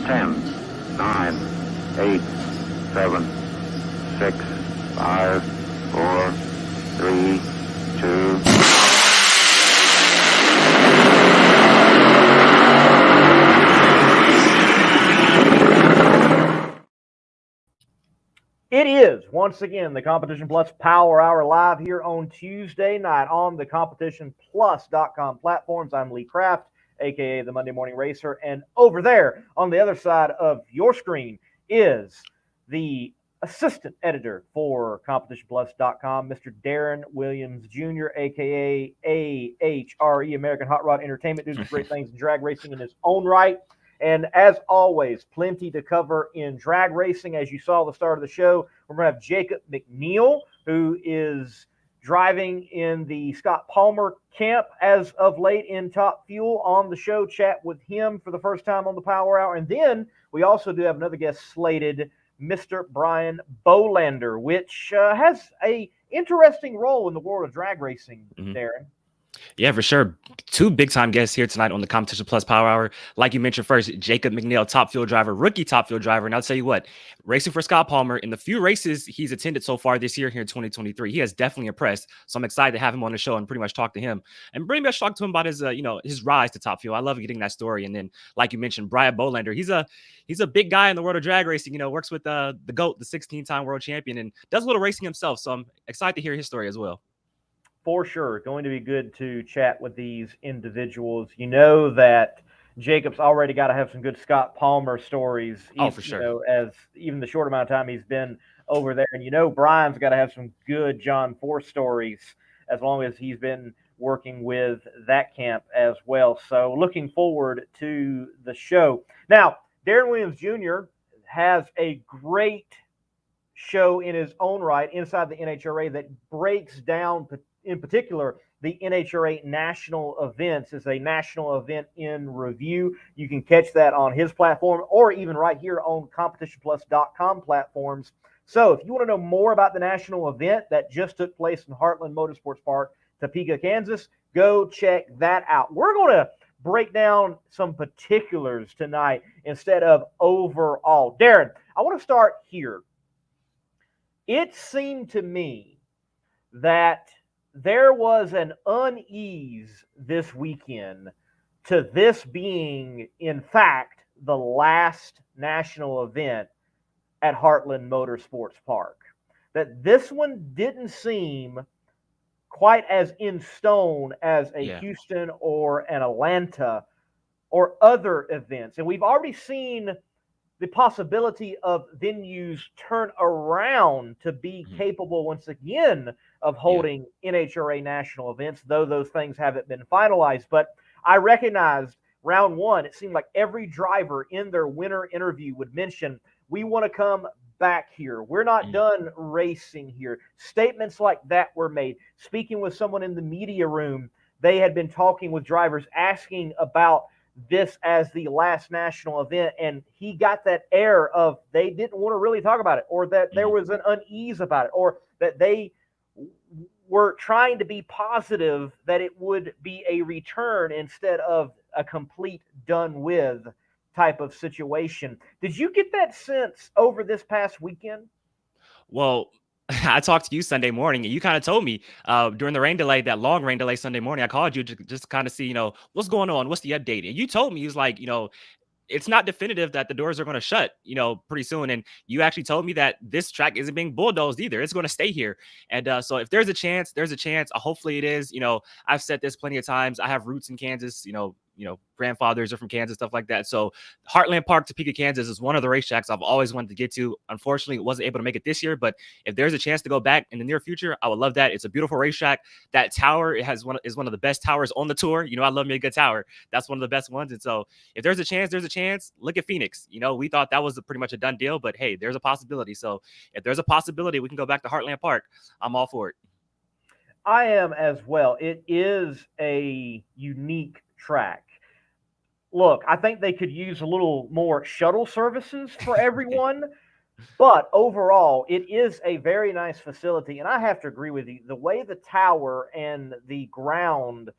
10, 9, 8, 7, 6, 5, 4, 3, 2. It is, once again, the Competition Plus Power Hour live here on Tuesday night on the CompetitionPlus.com platforms. I'm Lee Kraft, a.k.a. the Monday Morning Racer, and over there on the other side of your screen is the assistant editor for CompetitionPlus.com, Mr. Darren Williams Jr., a.k.a. AHRE, American Hot Rod Entertainment, doing some great things in drag racing in his own right. And as always, plenty to cover in drag racing. As you saw at the start of the show, we're going to have Jacob McNeil, who is driving in the Scott Palmer camp as of late in Top Fuel, on the show. Chat with him for the first time on the Power Hour. And then we also do have another guest slated, Mr. Brian Bolander, which has a interesting role in the world of drag racing, Darren. Yeah, for sure. Two big-time guests here tonight on the Competition Plus Power Hour. Like you mentioned first, Jacob McNeil, top fuel driver, rookie top fuel driver. And I'll tell you what, racing for Scott Palmer, in the few races he's attended so far this year here in 2023, he has definitely impressed. So I'm excited to have him on the show and pretty much talk to him and pretty much talk to him about his, his rise to top fuel. I love getting that story. And then, like you mentioned, Brian Bolander, he's a big guy in the world of drag racing, works with the GOAT, the 16-time world champion, and does a little racing himself. So I'm excited to hear his story as well. For sure. Going to be good to chat with these individuals. You know that Jacob's already got to have some good Scott Palmer stories. For sure. As even the short amount of time he's been over there. And Brian's got to have some good John Force stories as long as he's been working with that camp as well. So looking forward to the show. Now, Darren Williams Jr. has a great show in his own right inside the NHRA that breaks down, in particular, the NHRA national events. Is a national event in review. You can catch that on his platform or even right here on CompetitionPlus.com platforms. So if you want to know more about the national event that just took place in Heartland Motorsports Park, Topeka, Kansas, go check that out. We're going to break down some particulars tonight instead of overall. Darren, I want to start here. It seemed to me that there was an unease this weekend to this being, in fact, the last national event at Heartland Motorsports Park. That this one didn't seem quite as in stone as a Houston or an Atlanta or other events. And we've already seen the possibility of venues turn around to be capable once again of holding NHRA national events, though those things haven't been finalized. But I recognized round one, it seemed like every driver in their winter interview would mention, we want to come back here. We're not done racing here. Statements like that were made. Speaking with someone in the media room, they had been talking with drivers, asking about this as the last national event, and he got that air of they didn't want to really talk about it, or that there was an unease about it, or that they were trying to be positive that it would be a return instead of a complete done with type of situation. Did you get that sense over this past weekend? Well, I talked to you Sunday morning, and you kind of told me during the rain delay, that long rain delay Sunday morning, I called you just to kind of see, what's going on, what's the update. And you told me, he was like, it's not definitive that the doors are going to shut, pretty soon. And you actually told me that this track isn't being bulldozed either. It's going to stay here. And so if there's a chance, there's a chance. Hopefully it is. I've said this plenty of times. I have roots in Kansas, grandfathers are from Kansas, stuff like that. So Heartland Park, Topeka, Kansas is one of the racetracks I've always wanted to get to. Unfortunately, wasn't able to make it this year, but if there's a chance to go back in the near future, I would love that. It's a beautiful racetrack. That tower is one of the best towers on the tour. I love me a good tower. That's one of the best ones. And so if there's a chance, there's a chance. Look at Phoenix. We thought that was pretty much a done deal, but hey, there's a possibility. So if there's a possibility we can go back to Heartland Park, I'm all for it. I am as well. It is a unique track. Look, I think they could use a little more shuttle services for everyone, but overall, it is a very nice facility. And I have to agree with you. The way the tower and the ground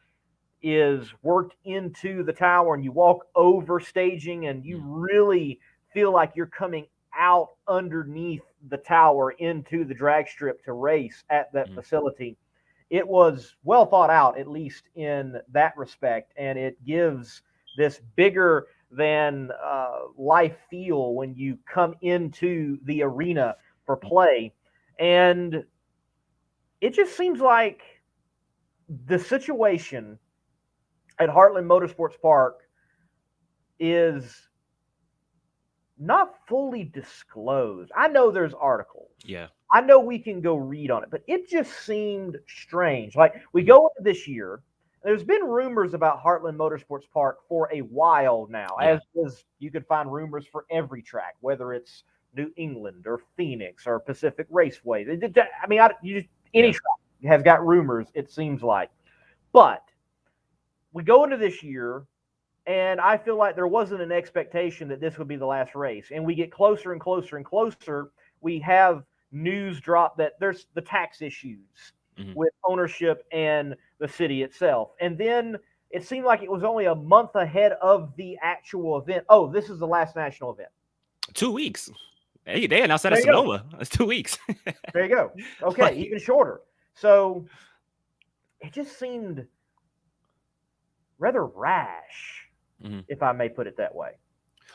is worked into the tower, and you walk over staging, and you really feel like you're coming out underneath the tower into the drag strip to race at that facility. It was well thought out, at least in that respect, and it gives this bigger than life feel when you come into the arena for play. And it just seems like the situation at Heartland Motorsports Park is not fully disclosed. I know there's articles. Yeah. I know we can go read on it, but it just seemed strange. Like, we go into this year, there's been rumors about Heartland Motorsports Park for a while now, as you could find rumors for every track, whether it's New England or Phoenix or Pacific Raceway. I mean, any track has got rumors, it seems like. But we go into this year, and I feel like there wasn't an expectation that this would be the last race. And we get closer and closer and closer. We have news drop that there's the tax issues with ownership and the city itself. And then it seemed like it was only a month ahead of the actual event. Oh, this is the last national event. 2 weeks. Hey, they announced that at Sonoma. It's 2 weeks. There you go. Okay, even shorter. So it just seemed rather rash, if I may put it that way.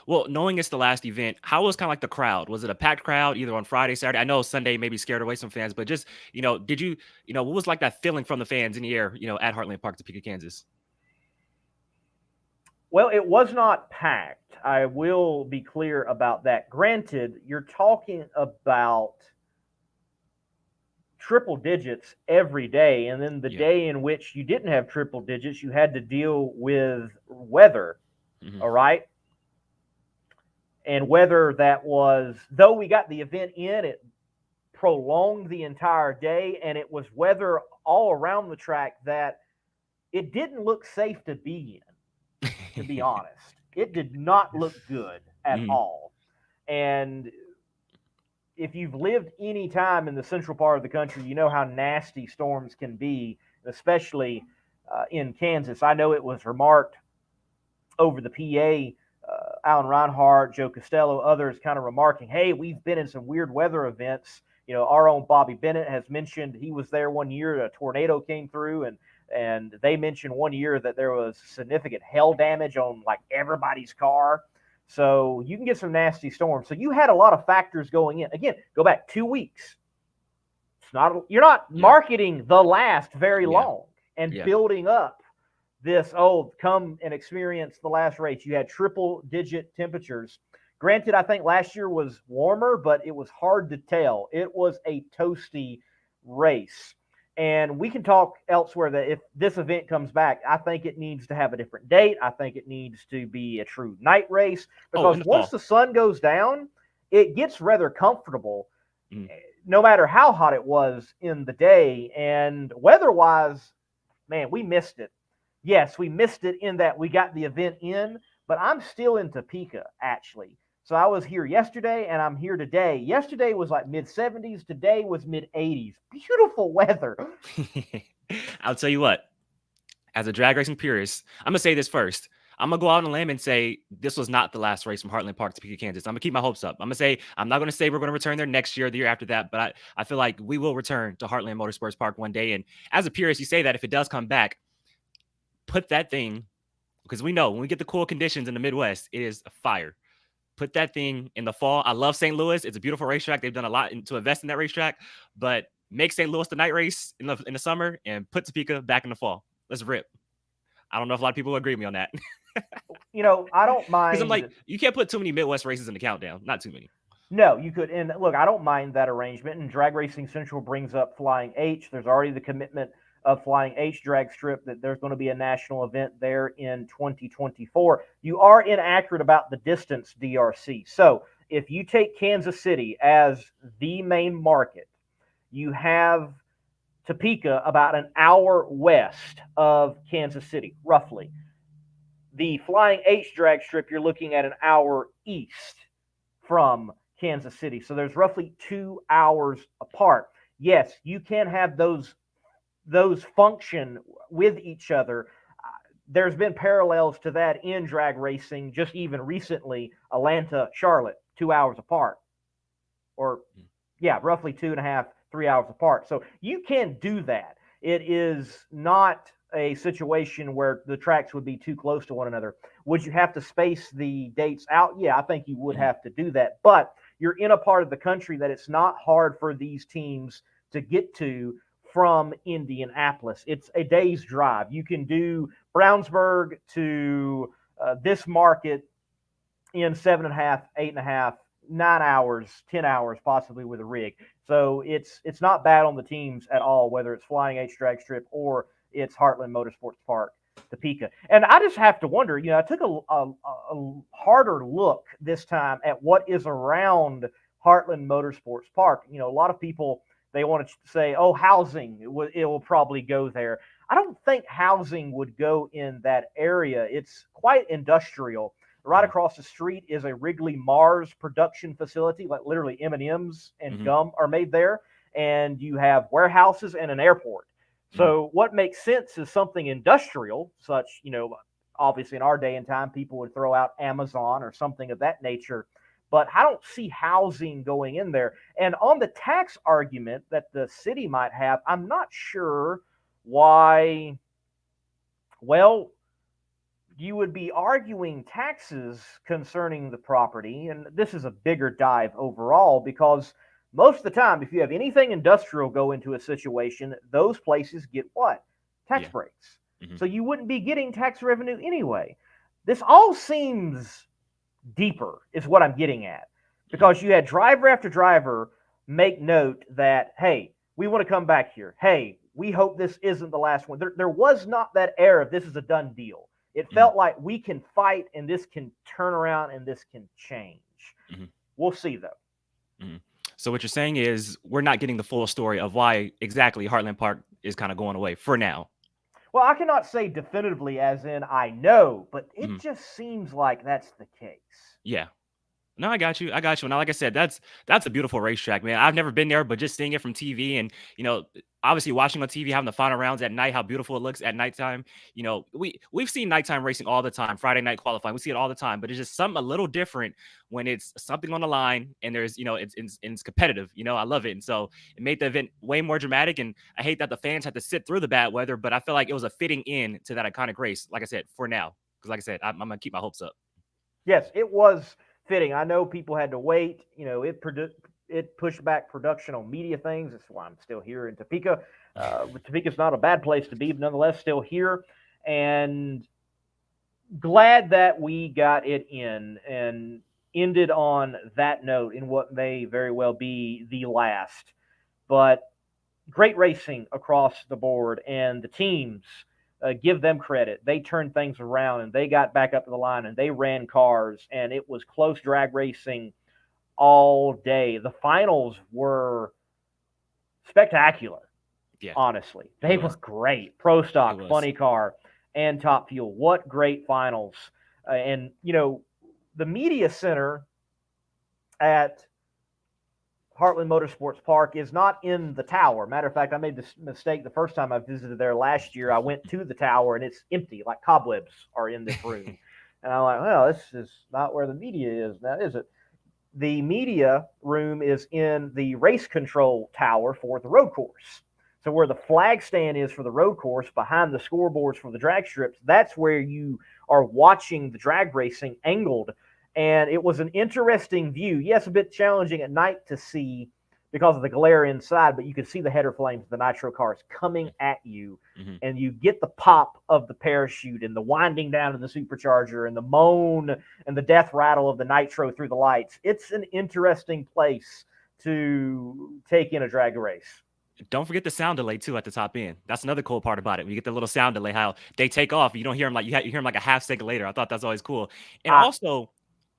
Well, knowing it's the last event, how was kind of like the crowd? Was it a packed crowd either on Friday, Saturday? I know Sunday maybe scared away some fans, but just, did you, what was like that feeling from the fans in the air, at Heartland Park, Topeka, Kansas? Well, it was not packed. I will be clear about that. Granted, you're talking about triple digits every day, and then the day in which you didn't have triple digits, you had to deal with weather, all right? And whether that was, though we got the event in, it prolonged the entire day, and it was weather all around the track that it didn't look safe to be in, to be honest. It did not look good at all. And if you've lived any time in the central part of the country, you know how nasty storms can be, especially in Kansas. I know it was remarked over the PA, Alan Reinhardt, Joe Costello, others kind of remarking, hey, we've been in some weird weather events. Our own Bobby Bennett has mentioned he was there one year, a tornado came through, and they mentioned one year that there was significant hail damage on like everybody's car. So you can get some nasty storms. So you had a lot of factors going in. Again, go back 2 weeks. You're not marketing the last very long and building up this, come and experience the last race. You had triple digit temperatures. Granted, I think last year was warmer, but it was hard to tell. It was a toasty race. And we can talk elsewhere that if this event comes back, I think it needs to have a different date. I think it needs to be a true night race, because once the sun goes down, it gets rather comfortable, no matter how hot it was in the day. And weather-wise, man, we missed it. Yes, we missed it in that we got the event in, but I'm still in Topeka, actually. So I was here yesterday, and I'm here today. Yesterday was like mid-70s. Today was mid-80s. Beautiful weather. I'll tell you what. As a drag racing purist, I'm going to say this first. I'm going to go out on a limb and say this was not the last race from Heartland Park, Topeka, Kansas. I'm going to keep my hopes up. I'm not going to say we're going to return there next year or the year after that, but I feel like we will return to Heartland Motorsports Park one day. And as a purist, you say that if it does come back, put that thing, because we know when we get the cool conditions in the Midwest, it is a fire. Put that thing in the fall. I love St. Louis. It's a beautiful racetrack. They've done a lot to invest in that racetrack, but make St. Louis the night race in the summer and put Topeka back in the fall. Let's rip. I don't know if a lot of people agree with me on that. I don't mind. Because I'm like, you can't put too many Midwest races in the countdown. Not too many. No, you could. And look, I don't mind that arrangement. And Drag Racing Central brings up Flying H. There's already the commitment of Flying H Drag Strip that there's going to be a national event there in 2024. You are inaccurate about the distance, DRC. So if you take Kansas City as the main market, you have Topeka about an hour west of Kansas City, roughly. The Flying H Drag Strip, you're looking at an hour east from Kansas City. So there's roughly 2 hours apart. Yes, you can have those function with each other. there's been parallels to that in drag racing, just even recently, Atlanta, Charlotte, 2 hours apart. Or, yeah, roughly 2.5, 3 hours apart. So you can do that. It is not a situation where the tracks would be too close to one another. Would you have to space the dates out? Yeah, I think you would have to do that. But you're in a part of the country that it's not hard for these teams to get to from Indianapolis. It's a day's drive. You can do Brownsburg to this market in 7.5, 8.5, 9 hours, 10 hours, possibly with a rig. So it's not bad on the teams at all, whether it's Flying H Drag Strip or it's Heartland Motorsports Park, Topeka. And I just have to wonder, I took a harder look this time at what is around Heartland Motorsports Park. A lot of people, they want to say, oh, housing, it will probably go there. I don't think housing would go in that area. It's quite industrial. Right across the street is a Wrigley Mars production facility, like literally M&Ms and gum are made there. And you have warehouses and an airport. So what makes sense is something industrial, such, obviously in our day and time, people would throw out Amazon or something of that nature. But I don't see housing going in there. And on the tax argument that the city might have, I'm not sure why, well, you would be arguing taxes concerning the property. And this is a bigger dive overall, because most of the time, if you have anything industrial go into a situation, those places get what? Tax breaks. So you wouldn't be getting tax revenue anyway. This all seems deeper, is what I'm getting at, because you had driver after driver make note that, hey, we want to come back here. Hey, we hope this isn't the last one. There was not that air of this is a done deal. It felt like we can fight and this can turn around and this can change. We'll see, though. So what you're saying is we're not getting the full story of why exactly Heartland Park is kind of going away for now. Well, I cannot say definitively as in I know, but it just seems like that's the case. Yeah. No, I got you. Now, like I said, that's a beautiful racetrack, man. I've never been there, but just seeing it from TV and, obviously watching on TV, having the final rounds at night, how beautiful it looks at nighttime. We've seen nighttime racing all the time, Friday night qualifying. We see it all the time, but it's just something a little different when it's something on the line and there's, it's competitive. I love it. And so it made the event way more dramatic. And I hate that the fans had to sit through the bad weather, but I feel like it was a fitting in to that iconic race, like I said, for now. Because like I said, I'm going to keep my hopes up. Yes, it was fitting. I know people had to wait. It pushed back production on media things. That's why I'm still here in Topeka. Topeka's not a bad place to be, but nonetheless, still here. And glad that we got it in and ended on that note in what may very well be the last. But great racing across the board, and the teams, give them credit. They turned things around and they got back up to the line and they ran cars, and it was close drag racing all day. The finals were spectacular. Yeah, honestly, they were great. Pro Stock, Funny Car, and Top Fuel. What great finals! And the media center at Heartland Motorsports Park is not in the tower. Matter of fact, I made this mistake the first time I visited there last year. I went to the tower and it's empty, like cobwebs are in this room. And I'm like, well, this is not where the media is now, is it? The media room is in the race control tower for the road course. So where the flag stand is for the road course, behind the scoreboards for the drag strips, that's where you are watching the drag racing angled. And it was an interesting view. Yes, a bit challenging at night to see because of the glare inside, but you could see the header flames of the nitro cars coming at you. And you get the pop of the parachute and the winding down of the supercharger and the moan and the death rattle of the nitro through the lights. It's an interesting place to take in a drag race. Don't forget the sound delay too at the top end. That's another cool part about it. You get the little sound delay, how they take off. You don't hear them you hear them like a half second later. I thought that's always cool. And also,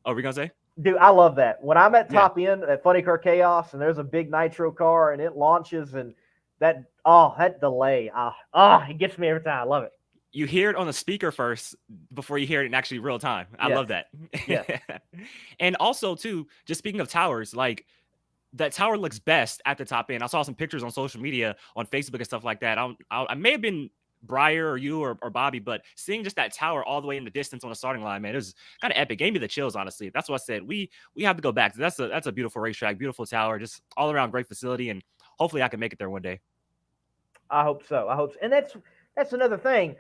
oh, we're gonna say? Dude, I love that. When I'm at top end at Funny Car Chaos and there's a big nitro car and it launches and that delay, it gets me every time. I love it. You hear it on the speaker first before you hear it in actually real time. I love that. Yeah. And also too, just speaking of towers, like that tower looks best at the top end. I saw some pictures on social media, on Facebook and stuff like that. I may have been Breyer or you or Bobby, but seeing just that tower all the way in the distance on the starting line, man, it was kind of epic. Gave me the chills, honestly. That's what I said. We have to go back. That's a beautiful racetrack, beautiful tower, just all around great facility, and hopefully I can make it there one day. I hope so. And that's another thing.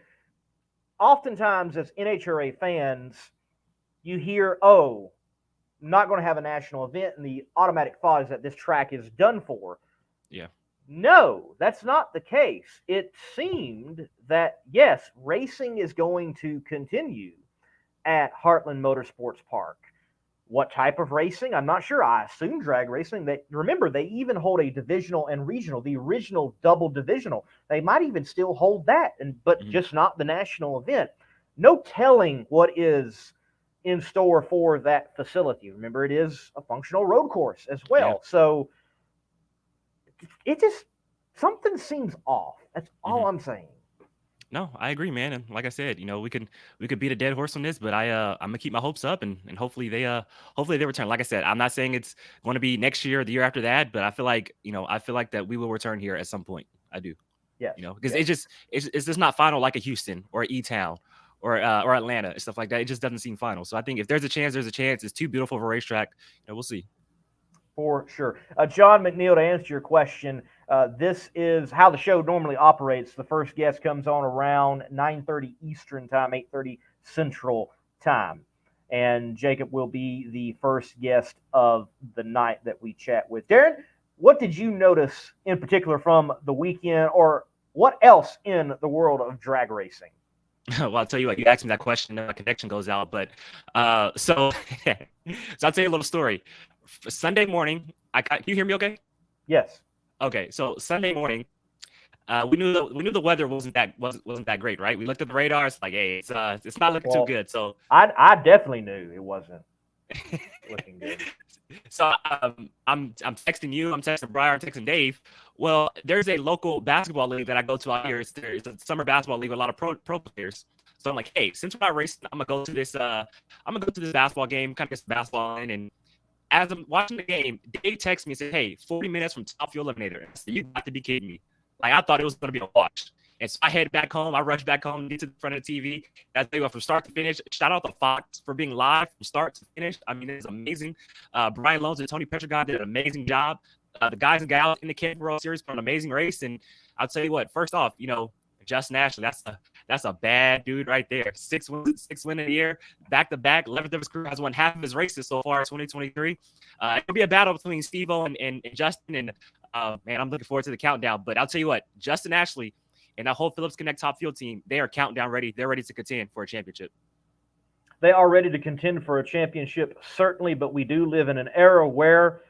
Oftentimes, as NHRA fans, you hear, "Oh, not going to have a national event," and the automatic thought is that this track is done for. Yeah. No, that's not the case. It seemed that, yes, racing is going to continue at Heartland Motorsports Park. What type of racing? I'm not sure. I assume drag racing. Remember, they even hold a divisional and regional, the original double divisional. They might even still hold that, but just not the national event. No telling what is in store for that facility. Remember, it is a functional road course as well. Yeah. So it just, something seems off. That's all I'm saying. No, I agree, man. And like I said, we could beat a dead horse on this, but I'm gonna keep my hopes up and hopefully they return. Like I said, I'm not saying it's going to be next year or the year after that, but I feel like that we will return here at some point. I do. Yeah. Because it's just not final like a Houston or E-Town or Atlanta and stuff like that. It just doesn't seem final. So I think if there's a chance, there's a chance. It's too beautiful of a racetrack. We'll see. For sure. John McNeil, to answer your question, this is how the show normally operates. The first guest comes on around 9:30 Eastern time, 8:30 Central time. And Jacob will be the first guest of the night that we chat with. Darren, what did you notice in particular from the weekend, or what else in the world of drag racing? Well, I'll tell you what, you asked me that question, and my connection goes out. But so I'll tell you a little story. Sunday morning, can you hear me okay? Yes. Okay, so Sunday morning, we knew the weather wasn't that great, right? We looked at the radar. It's like, hey, it's not looking too good. So I definitely knew it wasn't looking good. So I'm texting you, I'm texting Brian, I'm texting Dave. Well, there's a local basketball league that I go to out here. It's a summer basketball league with a lot of pro players. So I'm like, hey, since we're not racing, I'm gonna go to this basketball game, kind of get some basketball in. And as I'm watching the game, Dave texts me and said, hey, 40 minutes from Top Fuel Eliminator. I said, you got to be kidding me. Like, I thought it was going to be a watch. And so I head back home. I rush back home, get to the front of the TV. I tell you what, from start to finish, shout out to Fox for being live from start to finish. I mean, it's amazing. Brian Lones and Tony Petrogon did an amazing job. The guys and gals in the Camping World Series put an amazing race. And I'll tell you what, first off, Justin Ashley, that's a bad dude right there. 6 wins in a year, back-to-back. 11th of his career, has won half of his races so far in 2023. It'll be a battle between Steve-O and Justin. And, man, I'm looking forward to the countdown. But I'll tell you what, Justin Ashley and that whole Phillips Connect Top Fuel team, they are countdown ready. They're ready to contend for a championship. They are ready to contend for a championship, certainly, but we do live in an era where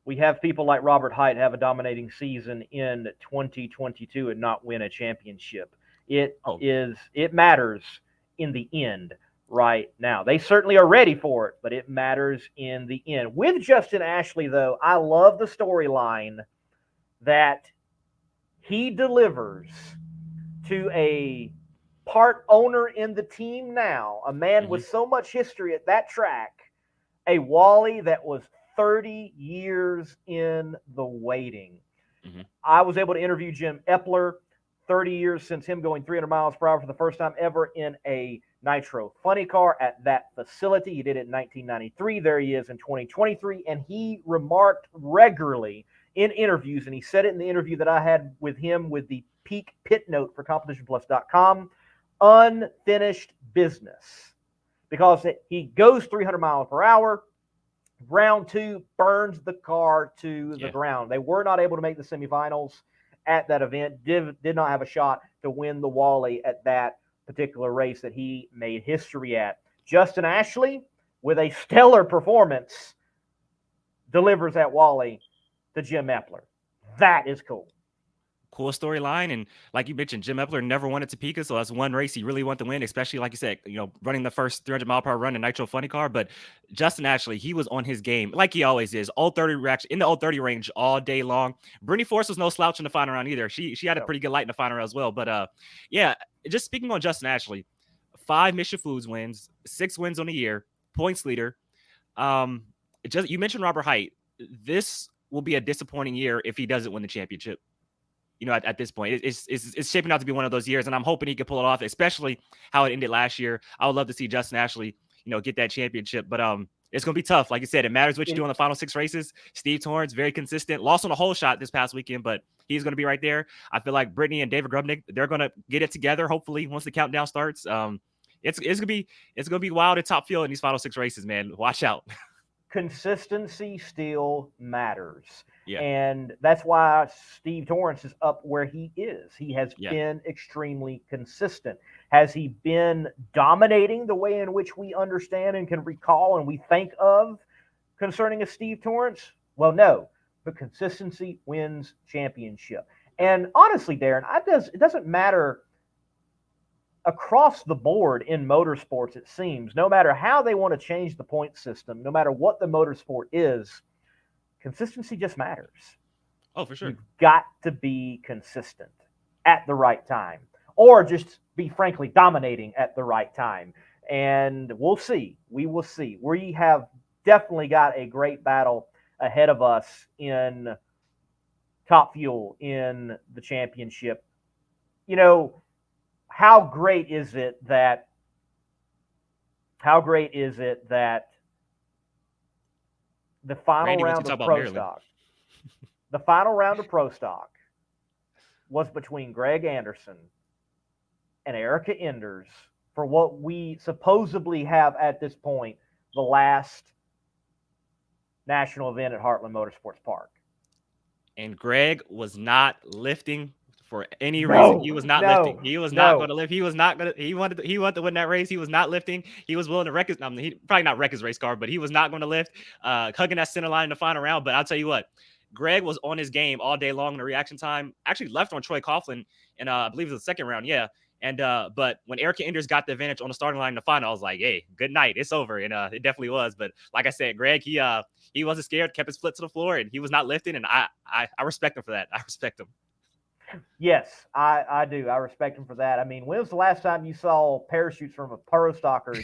we have people like Robert Hight have a dominating season in 2022 and not win a championship. It matters in the end right now. They certainly are ready for it, but it matters in the end. With Justin Ashley, though, I love the storyline that he delivers to a part owner in the team now, a man with so much history at that track, a Wally that was 30 years in the waiting. I was able to interview Jim Epler, 30 years since him going 300 miles per hour for the first time ever in a Nitro funny car at that facility. He did it in 1993. There he is in 2023. And he remarked regularly in interviews, and he said it in the interview that I had with him with the Peak Pit Note for CompetitionPlus.com, unfinished business. Because he goes 300 miles per hour, round two, burns the car to the ground. They were not able to make the semifinals at that event, did not have a shot to win the Wally at that particular race that he made history at. Justin Ashley, with a stellar performance, delivers that Wally to Jim Epler. That is cool. Cool storyline. And like you mentioned, Jim Epler never won at Topeka, so that's one race he really wanted to win, especially like you said, running the first 300 mile per hour run in Nitro Funny Car. But Justin Ashley, he was on his game like he always is. All 30 reaction in the old 30 range all day long. Brittany Force was no slouch in the final round either. She had a pretty good light in the final round as well. But just speaking on Justin Ashley, 5 Mission Foods wins, 6 wins on the year, points leader. You mentioned Robert Hight. This will be a disappointing year if he doesn't win the championship. at this point. It's shaping out to be one of those years, and I'm hoping he can pull it off, especially how it ended last year. I would love to see Justin Ashley, get that championship, but it's going to be tough. Like you said, it matters what you do in the final 6 races. Steve Torrence, very consistent, lost on a whole shot this past weekend, but he's going to be right there. I feel like Brittany and David Grubnick, they're going to get it together, hopefully, once the countdown starts. It's going to be wild at Top Fuel in these final 6 races, man. Watch out. Consistency still matters. Yeah. And that's why Steve Torrence is up where he is. He has been extremely consistent. Has he been dominating the way in which we understand and can recall and we think of concerning a Steve Torrence? Well, no. But consistency wins championship. And honestly, Darren, it doesn't matter across the board in motorsports, it seems, no matter how they want to change the point system, no matter what the motorsport is, consistency just matters. Oh, for sure. You've got to be consistent at the right time, or just be frankly dominating at the right time. And we'll see. We will see. We have definitely got a great battle ahead of us in Top Fuel in the championship. How great is it that the final round of Pro Stock, the final round of Pro Stock was between Greg Anderson and Erica Enders for what we supposedly have at this point, the last national event at Heartland Motorsports Park. And Greg was not lifting for any reason. He was not lifting. He was not going to lift. He was not going to. He wanted to win that race. He was not lifting. He was willing to wreck his. He probably not wreck his race car, but he was not going to lift. Hugging that center line in the final round. But I'll tell you what, Greg was on his game all day long in the reaction time. Actually left on Troy Coughlin, and I believe it was the second round. Yeah. And but when Erica Enders got the advantage on the starting line in the final, I was like, hey, good night. It's over. And it definitely was. But like I said, Greg, he wasn't scared, kept his foot to the floor, and he was not lifting. And I respect him for that. I respect him. Yes, I do. I respect him for that. I mean, when was the last time you saw parachutes from a pro stocker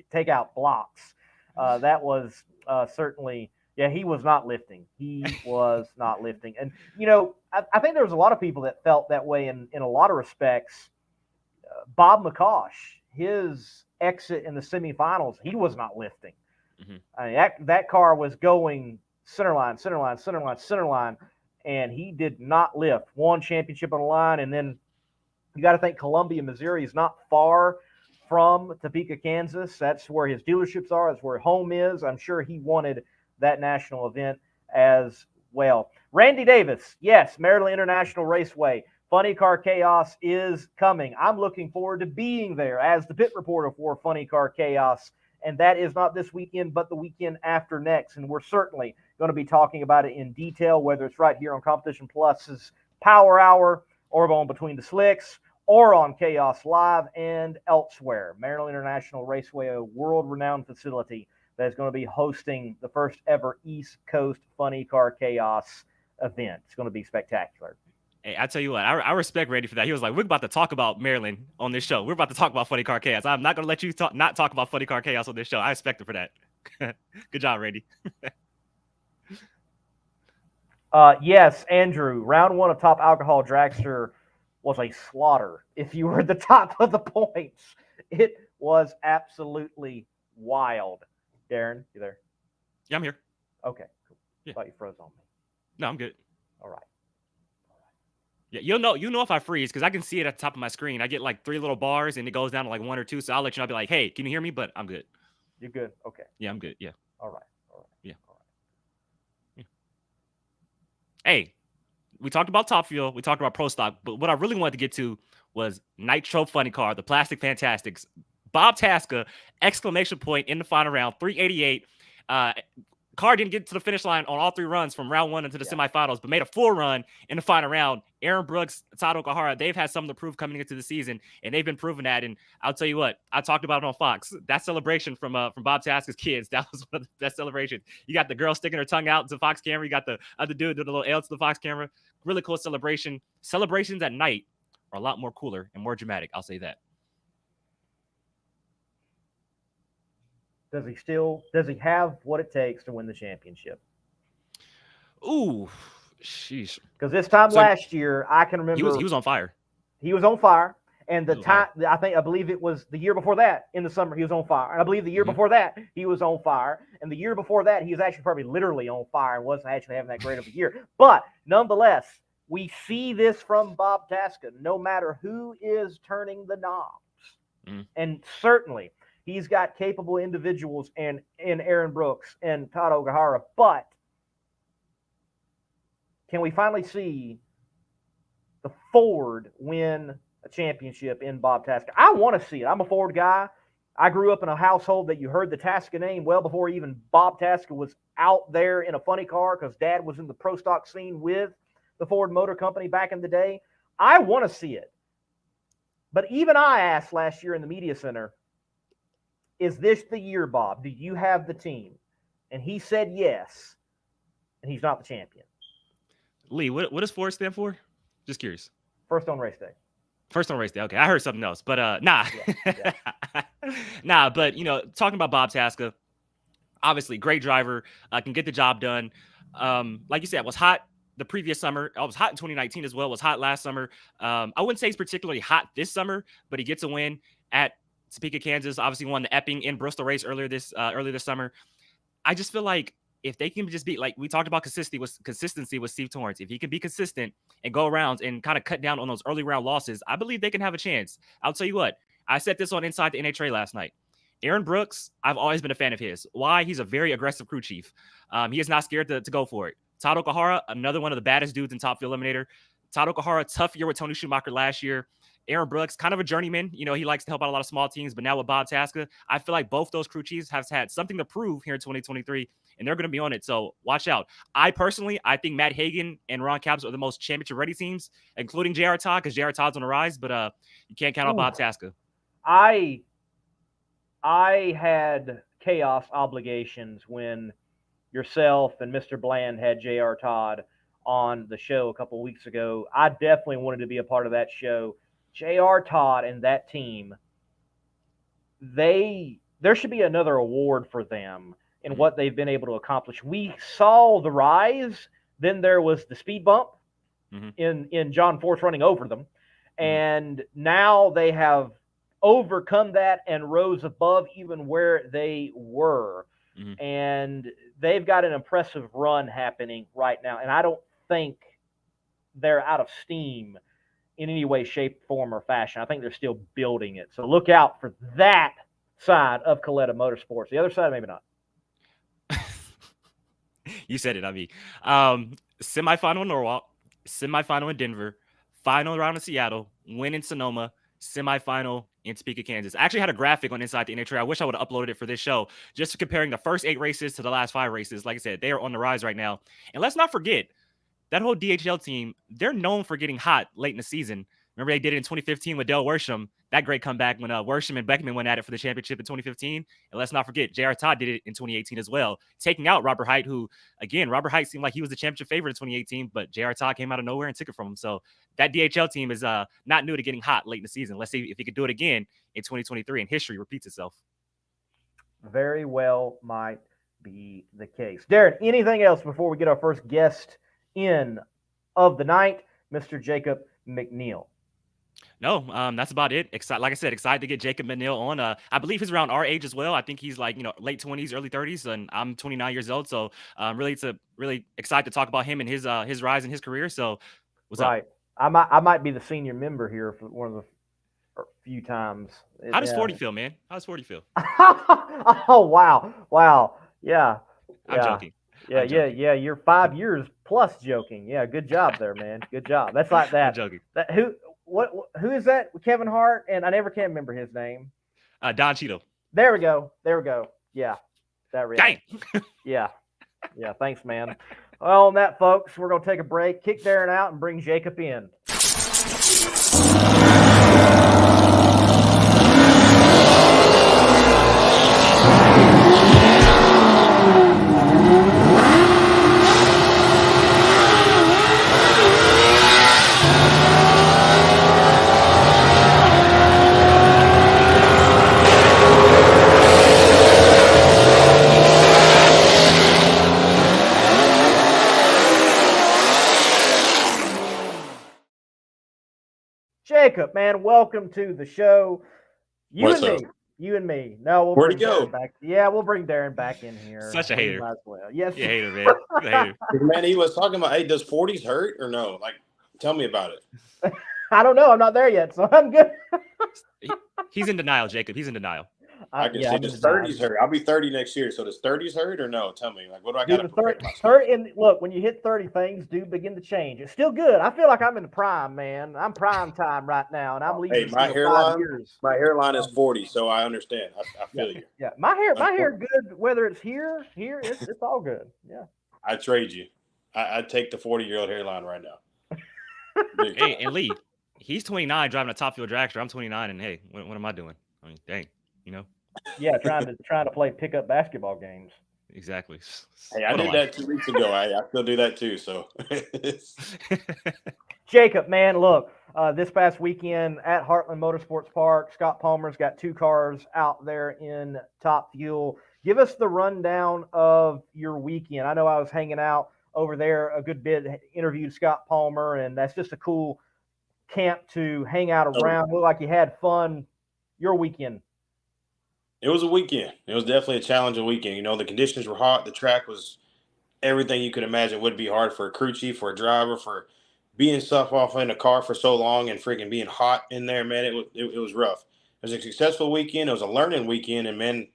take out blocks? That was certainly, he was not lifting. He was not lifting. And, I think there was a lot of people that felt that way in a lot of respects. Bob McCosh, his exit in the semifinals, he was not lifting. Mm-hmm. I mean, that car was going center line, and he did not lift. Won championship on the line, and then you got to think Columbia, Missouri is not far from Topeka, Kansas. That's where his dealerships are. That's where home is. I'm sure he wanted that national event as well. Randy Davis, yes, Maryland International Raceway. Funny Car Chaos is coming. I'm looking forward to being there as the pit reporter for Funny Car Chaos, and that is not this weekend, but the weekend after next, and we're certainly going to be talking about it in detail, whether it's right here on Competition Plus's Power Hour or on Between the Slicks or on Chaos Live and elsewhere. Maryland International Raceway, a world-renowned facility that is going to be hosting the first ever East Coast Funny Car Chaos event. It's going to be spectacular. Hey, I tell you what, I respect Randy for that. He was like, we're about to talk about Maryland on this show. We're about to talk about Funny Car Chaos. I'm not going to let you not talk about Funny Car Chaos on this show. I respect him for that. Good job, Randy. Yes, Andrew, round 1 of Top Alcohol Dragster was a slaughter. If you were at the top of the points, it was absolutely wild. Darren, you there? Yeah, I'm here. Okay, cool. Yeah. Thought you froze on me. No, I'm good. All right. Yeah, you'll know if I freeze because I can see it at the top of my screen. I get like 3 little bars and it goes down to like 1 or 2. So I'll let you know. I'll be like, hey, can you hear me? But I'm good. You're good. Okay. Yeah, I'm good. Yeah. All right. Yeah. Hey, we talked about Top Fuel. We talked about Pro Stock. But what I really wanted to get to was Nitro Funny Car, the Plastic Fantastics. Bob Tasca, exclamation point in the final round, 388. Car didn't get to the finish line on all 3 runs from round 1 into the semifinals, but made a full run in the final round. Aaron Brooks, Todd Okahara, they've had something to prove coming into the season, and they've been proving that. And I'll tell you what, I talked about it on Fox. That celebration from Bob Tasca's kids, that was one of the best celebrations. You got the girl sticking her tongue out to the Fox camera. You got the other dude doing a little L to the Fox camera. Really cool celebration. Celebrations at night are a lot more cooler and more dramatic. I'll say that. Does he have what it takes to win the championship? Ooh, Sheesh. Because this time last year, I can remember he was on fire. He was on fire. And I believe it was the year before that in the summer, he was on fire. And I believe the year before that, he was on fire. And the year before that, he was actually probably literally on fire and wasn't actually having that great of a year. But nonetheless, we see this from Bob Tasca, no matter who is turning the knobs. And certainly, he's got capable individuals in Aaron Brooks and Todd Okahara. But can we finally see the Ford win a championship in Bob Tasca? I want to see it. I'm a Ford guy. I grew up in a household that you heard the Tasca name well before even Bob Tasca was out there in a funny car, because Dad was in the pro stock scene with the Ford Motor Company back in the day. I want to see it. But even I asked last year in the media center, is this the year, Bob? Do you have the team? And he said yes. And he's not the champion. Lee, what does Ford stand for? Just curious. First on race day. First on race day. Okay, I heard something else, but nah. Yeah. Nah, but talking about Bob Tasca, obviously great driver, can get the job done. Like you said, was hot the previous summer. I was hot in 2019 as well. Was hot last summer. I wouldn't say he's particularly hot this summer, but he gets a win at Topeka, Kansas. Obviously won the Epping in Bristol race earlier this summer. I just feel like if they can just be, like we talked about, consistency with Steve Torrence, if he can be consistent and go around and kind of cut down on those early round losses, I believe they can have a chance. I'll tell you what, I said this on Inside the NHRA last night. Aaron Brooks, I've always been a fan of his. Why? He's a very aggressive crew chief. He is not scared to go for it. Todd Okahara, another one of the baddest dudes in Top Fuel Eliminator. Todd Okahara, tough year with Tony Schumacher last year. Aaron Brooks, kind of a journeyman. He likes to help out a lot of small teams, but now with Bob Tasca, I feel like both those crew chiefs have had something to prove here in 2023, and they're going to be on it. So watch out. I think Matt Hagan and Ron Capps are the most championship-ready teams, including J.R. Todd, because J.R. Todd's on the rise, but you can't count out Bob Tasca. I had chaos obligations when yourself and Mr. Bland had J.R. Todd on the show a couple of weeks ago. I definitely wanted to be a part of that show. J.R. Todd and that team, there should be another award for them in what they've been able to accomplish. We saw the rise, then there was the speed bump in John Force running over them, and now they have overcome that and rose above even where they were. And they've got an impressive run happening right now, and I don't think they're out of steam in any way, shape, form, or fashion. I think they're still building it. So look out for that side of Coletta Motorsports. The other side, maybe not. You said it, I mean. Semifinal in Norwalk, semifinal in Denver, final round in Seattle, win in Sonoma, semifinal in Topeka, Kansas. I actually had a graphic on Inside the NHRA. I wish I would have uploaded it for this show, just comparing the first 8 races to the last 5 races. Like I said, they are on the rise right now. And let's not forget, that whole DHL team, they're known for getting hot late in the season. Remember they did it in 2015 with Dale Worsham, that great comeback when Worsham and Beckman went at it for the championship in 2015. And let's not forget, J.R. Todd did it in 2018 as well, taking out Robert Hight, who, again, Robert Hight seemed like he was the championship favorite in 2018, but J.R. Todd came out of nowhere and took it from him. So that DHL team is not new to getting hot late in the season. Let's see if he could do it again in 2023 and history repeats itself. Very well might be the case. Darren, anything else before we get our first guest in of the night, Mr. Jacob McNeil? No, that's about it. Like I said, excited to get Jacob McNeil on. I believe he's around our age as well. I think he's like, late 20s, early 30s, and I'm 29 years old. So really excited to talk about him and his rise in his career. So what's up? I might be the senior member here for one of the few times. How does 40 feel, man? How does 40 feel? Oh, wow. Yeah. I'm joking. Yeah. You're 5 years plus joking. Yeah, good job there, man. Good job. That's like that. I'm joking. Who is that? Kevin Hart, and I never can remember his name. Don Cheadle. There we go. Yeah, that reality. Dang. Yeah. Thanks, man. Well, on that, folks, we're gonna take a break, kick Darren out, and bring Jacob in. Jacob, man, welcome to the show. You What's and up? me. You and me. No, we'll Where'd bring he go? Darren back. Yeah, we'll bring Darren back in here. Such a We hater. might as well. Yes. You a hater, man. You a hater. Man, he was talking about, hey, does 40s hurt or no? Like, tell me about it. I don't know. I'm not there yet, so I'm good. He's in denial, Jacob. He's in denial. I can yeah, see, I'm does in denial. 30s hurt? I'll be 30 next year. So does 30s hurt or no? Tell me. Like, what do I got Dude, to the prepare 30, myself? 30 and look, when you hit 30, things do begin to change. It's still good. I feel like I'm in the prime, man. I'm prime time right now, and I'm leaving Hey, my 5 hairline, years. my hairline is 40, so I understand. I feel you. Yeah, my hair good. Whether it's here, it's all good. Yeah. I trade you. I'd take the 40-year-old hairline right now. Hey, and Lee, he's 29 driving a top fuel dragster. I'm 29, and hey, what am I doing? I mean, dang, you know. Yeah, trying to play pickup basketball games. Exactly. Hey, I What a did life. that 2 weeks ago. I still do that too. So Jacob, man, look, this past weekend at Heartland Motorsports Park, Scott Palmer's got 2 cars out there in Top Fuel. Give us the rundown of your weekend. I know I was hanging out over there a good bit, interviewed Scott Palmer, and that's just a cool camp to hang out around. Look like you had fun. Your weekend. it was a weekend. It was definitely a challenging weekend. You know, the conditions were hot. The track was everything you could imagine would be hard for a crew chief, for a driver, for being stuff off in a car for so long and freaking being hot in there, man. It was rough. It was a successful weekend. It was a learning weekend, and man,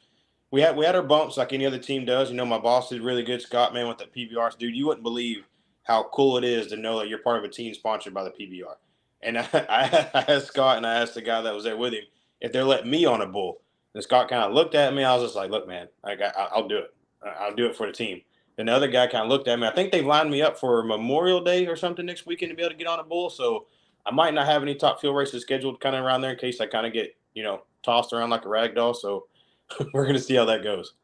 we had our bumps like any other team does. You know, my boss did really good, Scott, man, with the PBRs. Dude, you wouldn't believe how cool it is to know that you're part of a team sponsored by the PBR. And I asked Scott and I asked the guy that was there with him if they're letting me on a bull. And Scott kind of looked at me. I was just like, look, man, I'll do it. I'll do it for the team. And the other guy kind of looked at me. I think they've lined me up for Memorial Day or something next weekend to be able to get on a bull. So I might not have any top fuel races scheduled kind of around there in case I kind of get, tossed around like a rag doll. So we're going to see how that goes.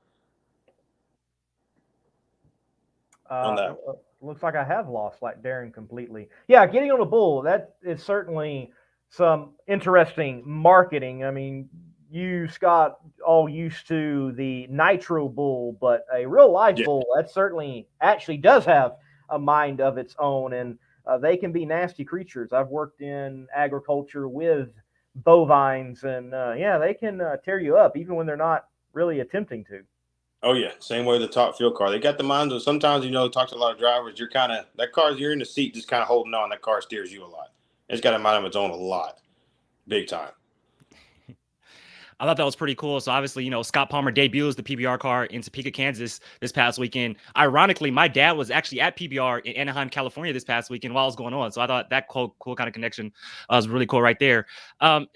On that. Looks like I have lost like Darren completely. Yeah, getting on a bull, that is certainly some interesting marketing. I mean, you, Scott, all used to the nitro bull, but a real life bull, that certainly actually does have a mind of its own, and they can be nasty creatures. I've worked in agriculture with bovines, and they can tear you up even when they're not really attempting to. Oh, yeah. Same way with the top fuel car. They got the minds of sometimes, talk to a lot of drivers. You're kind of, that car, you're in the seat just kind of holding on. That car steers you a lot. It's got a mind of its own a lot. Big time. I thought that was pretty cool. So obviously, Scott Palmer debuts the PBR car in Topeka, Kansas this past weekend. Ironically, my dad was actually at PBR in Anaheim, California this past weekend while it was going on. So I thought that cool kind of connection was really cool right there.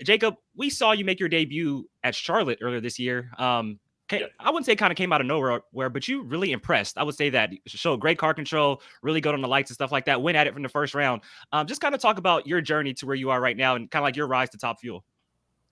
Jacob, we saw you make your debut at Charlotte earlier this year. I wouldn't say kind of came out of nowhere, but you really impressed. I would say that showed great car control, really good on the lights and stuff like that. Went at it from the first round. Just kind of talk about your journey to where you are right now and kind of like your rise to top fuel.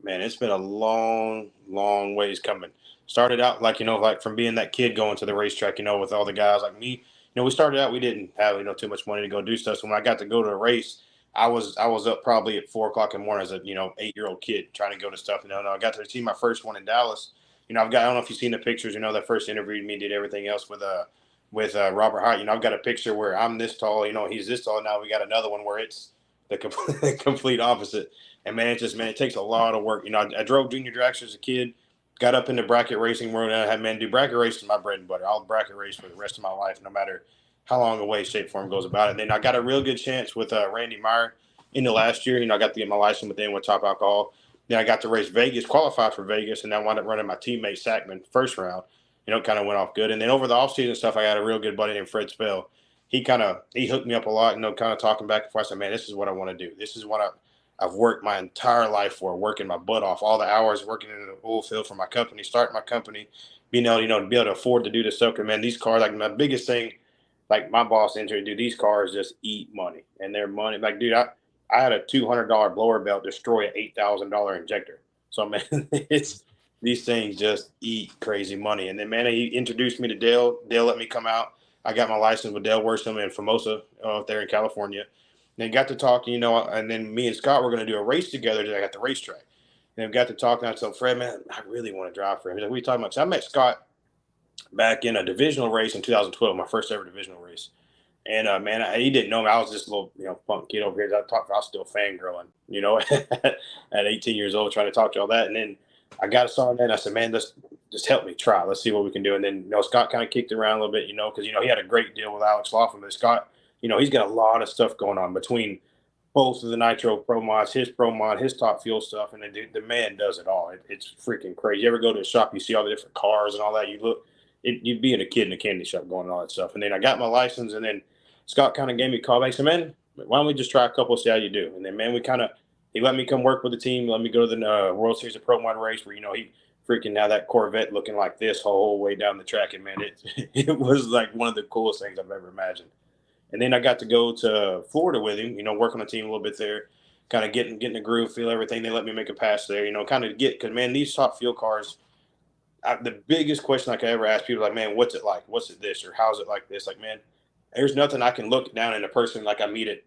Man, it's been a long, long ways coming. Started out like from being that kid going to the racetrack, with all the guys like me. We started out, we didn't have, too much money to go do stuff. So when I got to go to a race, I was up probably at 4:00 in the morning as a, 8-year-old kid trying to go to stuff. I got to see my first one in Dallas. I don't know if you've seen the pictures, that first interviewed me, did everything else with Robert Hart. I've got a picture where I'm this tall, he's this tall. Now we got another one where it's the complete opposite. And man, it takes a lot of work. I drove junior dragsters as a kid, got up in the bracket racing world, and I had, do bracket racing my bread and butter. I'll bracket race for the rest of my life, no matter how long away shape form goes about it. And then I got a real good chance with Randy Meyer in the last year. I got to get my license with Top Alcohol. Then I got to race Vegas, qualified for Vegas, and I wound up running my teammate Sackman first round. Kind of went off good. And then over the offseason stuff, I got a real good buddy named Fred Spell. He hooked me up a lot, kind of talking back and forth. I said, man, this is what I want to do. This is what I've worked my entire life for, working my butt off, all the hours working in the oil field for my company, starting my company, being able, to be able to afford to do this stuff. And man, these cars, like my biggest thing, like my boss entered, dude, these cars just eat money, and their money. Like, dude, I had a $200 blower belt destroy an $8,000 injector. So man, these things just eat crazy money. And then man, he introduced me to Dale. Dale let me come out. I got my license with Dale Worsham in Formosa out there in California. And got to talk, and then me and Scott were going to do a race together at the racetrack. And we got to talk, and I told Fred, man, I really want to drive for him. He's like, what are you talking about? So I met Scott back in a divisional race in 2012, my first ever divisional race. And man, he didn't know me. I was just a little, punk kid over here. I was still fangirling, at 18 years old, trying to talk to all that. And then I got a song there, and I said, man, just help me try. Let's see what we can do. And then, Scott kind of kicked it around a little bit, because, he had a great deal with Alex Laughlin. But Scott, he's got a lot of stuff going on between both of the Nitro Pro Mods, his Pro Mod, his Top Fuel stuff. And the man does it all. It's freaking crazy. You ever go to a shop, you see all the different cars and all that. You'd be a kid in a candy shop going all that stuff. And then I got my license, and then Scott kind of gave me a call back. Said, man, why don't we just try a couple, see how you do? And then, man, he let me come work with the team, let me go to the World Series of Pro Mod race where, he freaking now that Corvette looking like this whole way down the track. And, man, it was like one of the coolest things I've ever imagined. And then I got to go to Florida with him, work on the team a little bit there, kind of getting the groove, feel everything. They let me make a pass there, kind of because, man, these Top Fuel cars, the biggest question I could ever ask people, like, man, what's it like? What's it this? Or how's it like this? Like, man, there's nothing I can look down in a person like I meet at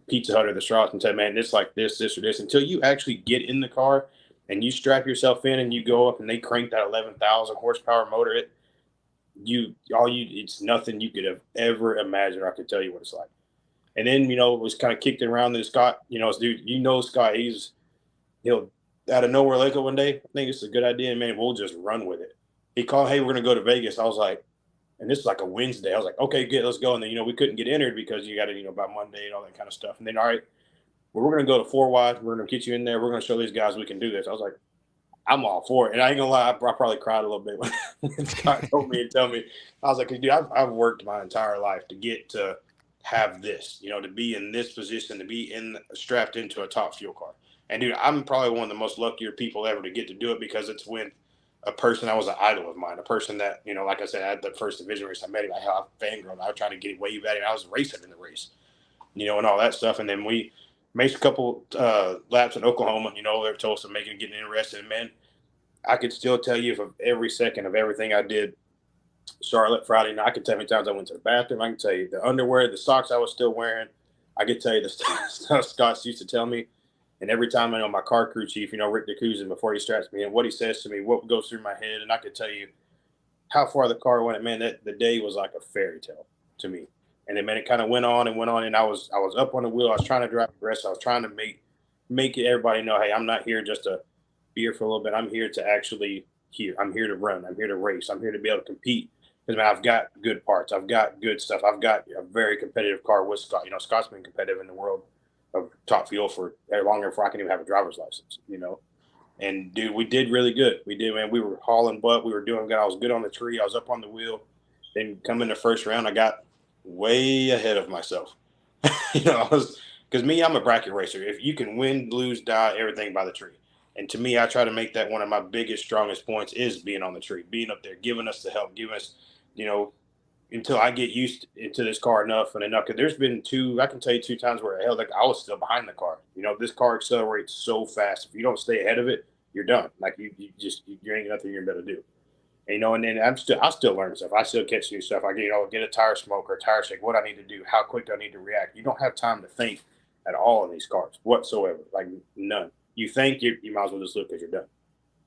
Pizza Hut or the Charlotte and say, man, it's like this or this. Until you actually get in the car and you strap yourself in and you go up and they crank that 11,000 horsepower motor, it's nothing you could have ever imagined. I could tell you what it's like. And then, it was kind of kicked around to Scott, dude, Scott, he'll out of nowhere like one day, I think it's a good idea, man, we'll just run with it. He called, hey, we're going to go to Vegas. I was like, and this is like a Wednesday. I was like, okay, good, let's go. And then, we couldn't get entered because you got to, by Monday and all that kind of stuff. And then, all right, well, we're going to go to 4 wide. We're going to get you in there. We're going to show these guys we can do this. I was like, I'm all for it. And I ain't going to lie, I probably cried a little bit when Scott told me and tell me. I was like, dude, I've worked my entire life to get to have this, to be in this position, to be strapped into a Top Fuel car. And, dude, I'm probably one of the most luckier people ever to get to do it because it's when a person that was an idol of mine, a person that, like I said, I had the first division race. I met him. I fangirled. I was trying to get way better. I was racing in the race, and all that stuff. And then we made a couple laps in Oklahoma, there told us getting interested. And, man, I could still tell you of every second of everything I did Charlotte Friday night. I can tell you how many times I went to the bathroom. I can tell you the underwear, the socks I was still wearing. I could tell you the stuff Scott used to tell me. And every time I know my car crew chief, Rick DeCousin, before he straps me in, what he says to me, what goes through my head, and I could tell you how far the car went. Man, the day was like a fairy tale to me. And then, man, it kind of went on, and I was up on the wheel. I was trying to drive aggressive. I was trying to make it everybody know, hey, I'm not here just to be here for a little bit. I'm here to actually I'm here to run. I'm here to race. I'm here to be able to compete. Because, man, I've got good parts. I've got good stuff. I've got a very competitive car with Scott. Scott's been competitive in the world of Top Fuel for longer before I can even have a driver's license, And, dude, we did really good. We did, man. We were hauling butt. We were doing good. I was good on the tree. I was up on the wheel. Then come in the first round, I got way ahead of myself. Because me, I'm a bracket racer. If you can win, lose, die, everything by the tree. And to me, I try to make that one of my biggest, strongest points is being on the tree, being up there, giving us the help, giving us, until I get used into this car enough and enough. Because there's been I can tell you 2 times where I was still behind the car. This car accelerates so fast. If you don't stay ahead of it, you're done. Like you ain't nothing you're going to do. And, and then I still learn stuff. I still catch new stuff. I get a tire smoke or a tire shake. What I need to do, how quick do I need to react? You don't have time to think at all in these cars whatsoever. Like none. You think you might as well just look because you're done.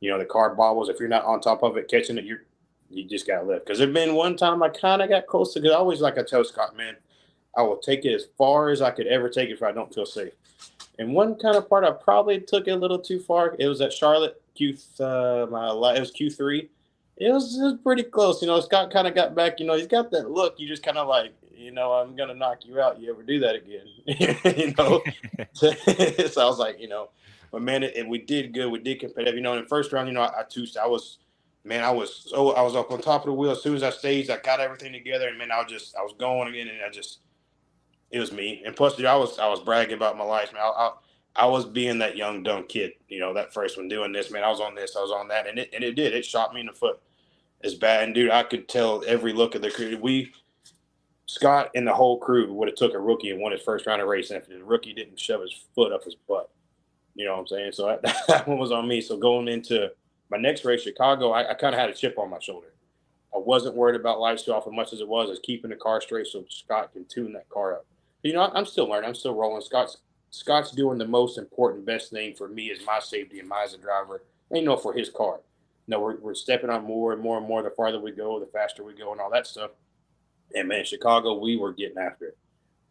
The car bobbles. If you're not on top of it, catching it, you just got to live. Because there's been one time I kind of got close to it. I always, like I tell Scott, man, I will take it as far as I could ever take it if I don't feel safe. And one kind of part I probably took it a little too far. It was at Charlotte, it was Q3. It was pretty close. Scott kind of got back. He's got that look. You just kind of like, I'm going to knock you out. You ever do that again? So I was like, but, man, and we did good. We did competitive. In the first round, I was up on top of the wheel. As soon as I staged, I got everything together, and, man, I was going again, and it was me. And plus, dude, I was bragging about my life, man. I was being that young, dumb kid, that first one doing this, man. I was on this, I was on that, and it did. It shot me in the foot. It's bad, and, dude, I could tell every look of the crew. Scott and the whole crew would have took a rookie and won his first round of racing if the rookie didn't shove his foot up his butt. You know what I'm saying? So that one was on me. So going into my next race, Chicago, I kind of had a chip on my shoulder. I wasn't worried about light off as much as it was as keeping the car straight so Scott can tune that car up. But, I'm still learning. I'm still rolling. Scott's doing the most important, best thing for me is my safety and my as a driver. And, for his car. We're stepping on more and more and more the farther we go, the faster we go and all that stuff. And, man, Chicago, we were getting after it.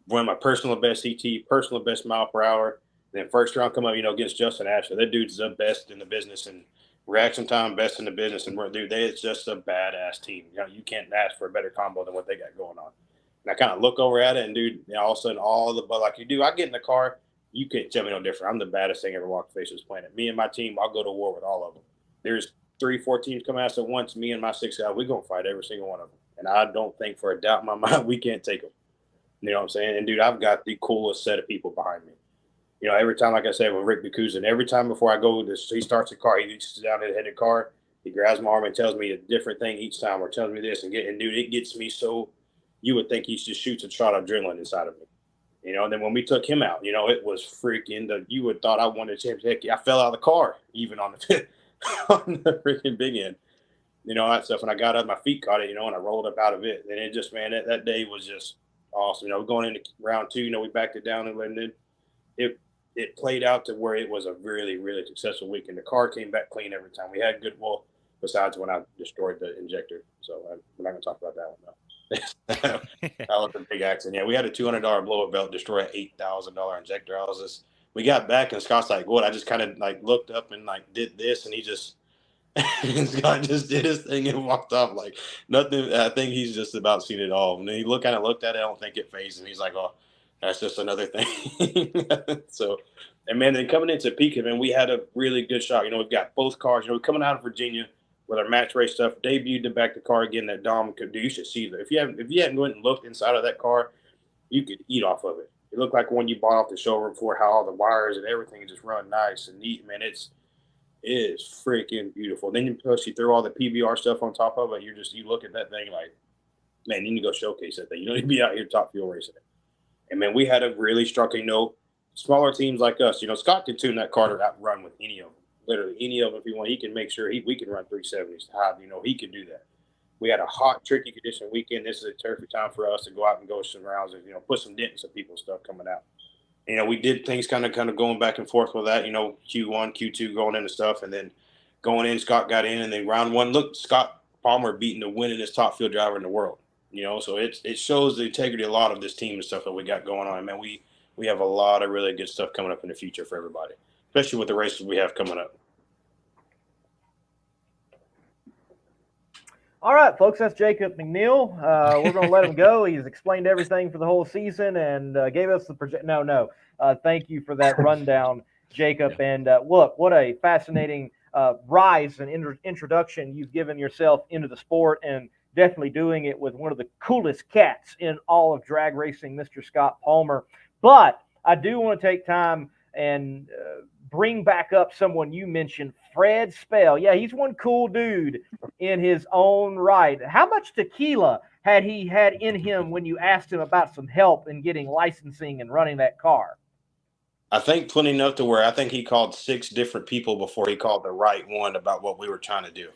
One of my personal best CT, personal best mile per hour. Then first round come up, against Justin Ashley. That dude's the best in the business. And reaction time, best in the business. And, dude, it's just a badass team. You can't ask for a better combo than what they got going on. And I kind of look over at it, and, dude, all of a sudden, like you do, I get in the car, you can't tell me no different. I'm the baddest thing ever walked the face of this planet. Me and my team, I'll go to war with all of them. There's 3-4 teams come at us at once. Me and my 6 guys, we're going to fight every single one of them. And I don't think for a doubt in my mind we can't take them. You know what I'm saying? And, dude, I've got the coolest set of people behind me. Every time, like I said, with Rick Bacuzin, every time before I go, he starts the car, he sits down at the head of the car, he grabs my arm and tells me a different thing each time, or tells me this. And dude, it gets me so you would think he just shoots a shot of adrenaline inside of me. And then when we took him out, it was freaking you would thought I won the championship. Heck, I fell out of the car, even on the freaking big end. That stuff. When I got up, my feet caught it, and I rolled up out of it. And it just, man, that day was just awesome. Going into round 2, we backed it down, and then it played out to where it was a really, really successful weekend. The car came back clean every time. We had good, besides when I destroyed the injector. So we're not going to talk about that one now. That was a big accident. Yeah, we had a $200 blow-up belt destroy an $8,000 injector. We got back, and Scott's like, "What?" I just kind of looked up and did this, and he just Scott just did his thing and walked off like nothing. I think he's just about seen it all. And then he kind of looked at it. I don't think it fazed him. He's like, "Oh, that's just another thing." So, and man, then coming into Topeka, man, we had a really good shot. We've got both cars. We're coming out of Virginia with our match race stuff, debuted to back the car again. That Dom could do. You should see that. If you hadn't went and looked inside of that car, you could eat off of it. It looked like one you bought off the showroom for. How all the wires and everything just run nice and neat. Man, it is freaking beautiful. Then plus you throw all the PBR stuff on top of it. You look at that thing like, man, you need to go showcase that thing. You don't need to be out here top fuel racing it. And man, we had a really striking note. Smaller teams like us, Scott can tune that car to outrun with any of them. Literally any of them, if he want, he can make sure we can run 370s high. He can do that. We had a hot, tricky condition weekend. This is a terrific time for us to go out and go some rounds and put some dent in some people's stuff coming out. We did things kind of going back and forth with that. Q1, Q2 going into stuff, and then going in. Scott got in, and then round 1. Look, Scott Palmer beating the winningest top field driver in the world. So it shows the integrity of a lot of this team and stuff that we got going on. Man, we have a lot of really good stuff coming up in the future for everybody, especially with the races we have coming up. All right, folks, that's Jacob McNeil. We're going to let him go. He's explained everything for the whole season and gave us the project. No. Thank you for that rundown, Jacob. And look, what a fascinating rise and introduction you've given yourself into the sport, and definitely doing it with one of the coolest cats in all of drag racing, Mr. Scott Palmer. But I do want to take time and bring back up someone you mentioned, Fred Spell. Yeah, he's one cool dude in his own right. How much tequila had he had in him when you asked him about some help in getting licensing and running that car? I think plenty enough to where I think he called 6 different people before he called the right one about what we were trying to do.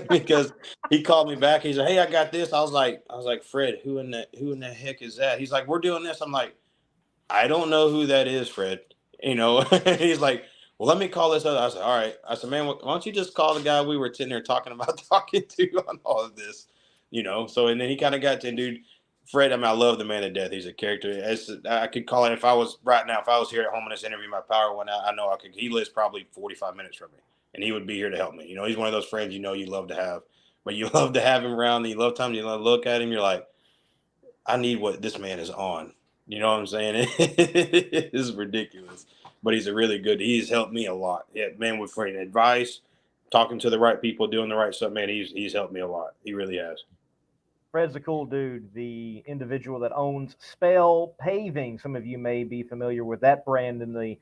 Because he called me back. He's like, "Hey, I got this." I was like, "Fred, who in the heck is that?" He's like, "We're doing this." I'm like, "I don't know who that is, Fred." He's like, "Well, let me call this other." I said, "All right." I said, "Man, why don't you just call the guy we were sitting there talking to on all of this?" So, and then he kind of got to, dude, Fred, I love the man to death. He's a character. I could call it if I was here at home in this interview, my power went out. I know I could. He lives probably 45 minutes from me, and he would be here to help me. He's one of those friends you love to have, but you love to have him around. And you love time. You look at him. You're like, I need what this man is on. You know what I'm saying? It is ridiculous, but he's he's helped me a lot. Yeah, man, with friend advice, talking to the right people, doing the right stuff, man, he's helped me a lot. He really has. Fred's a cool dude, the individual that owns Spell Paving. Some of you may be familiar with that brand in the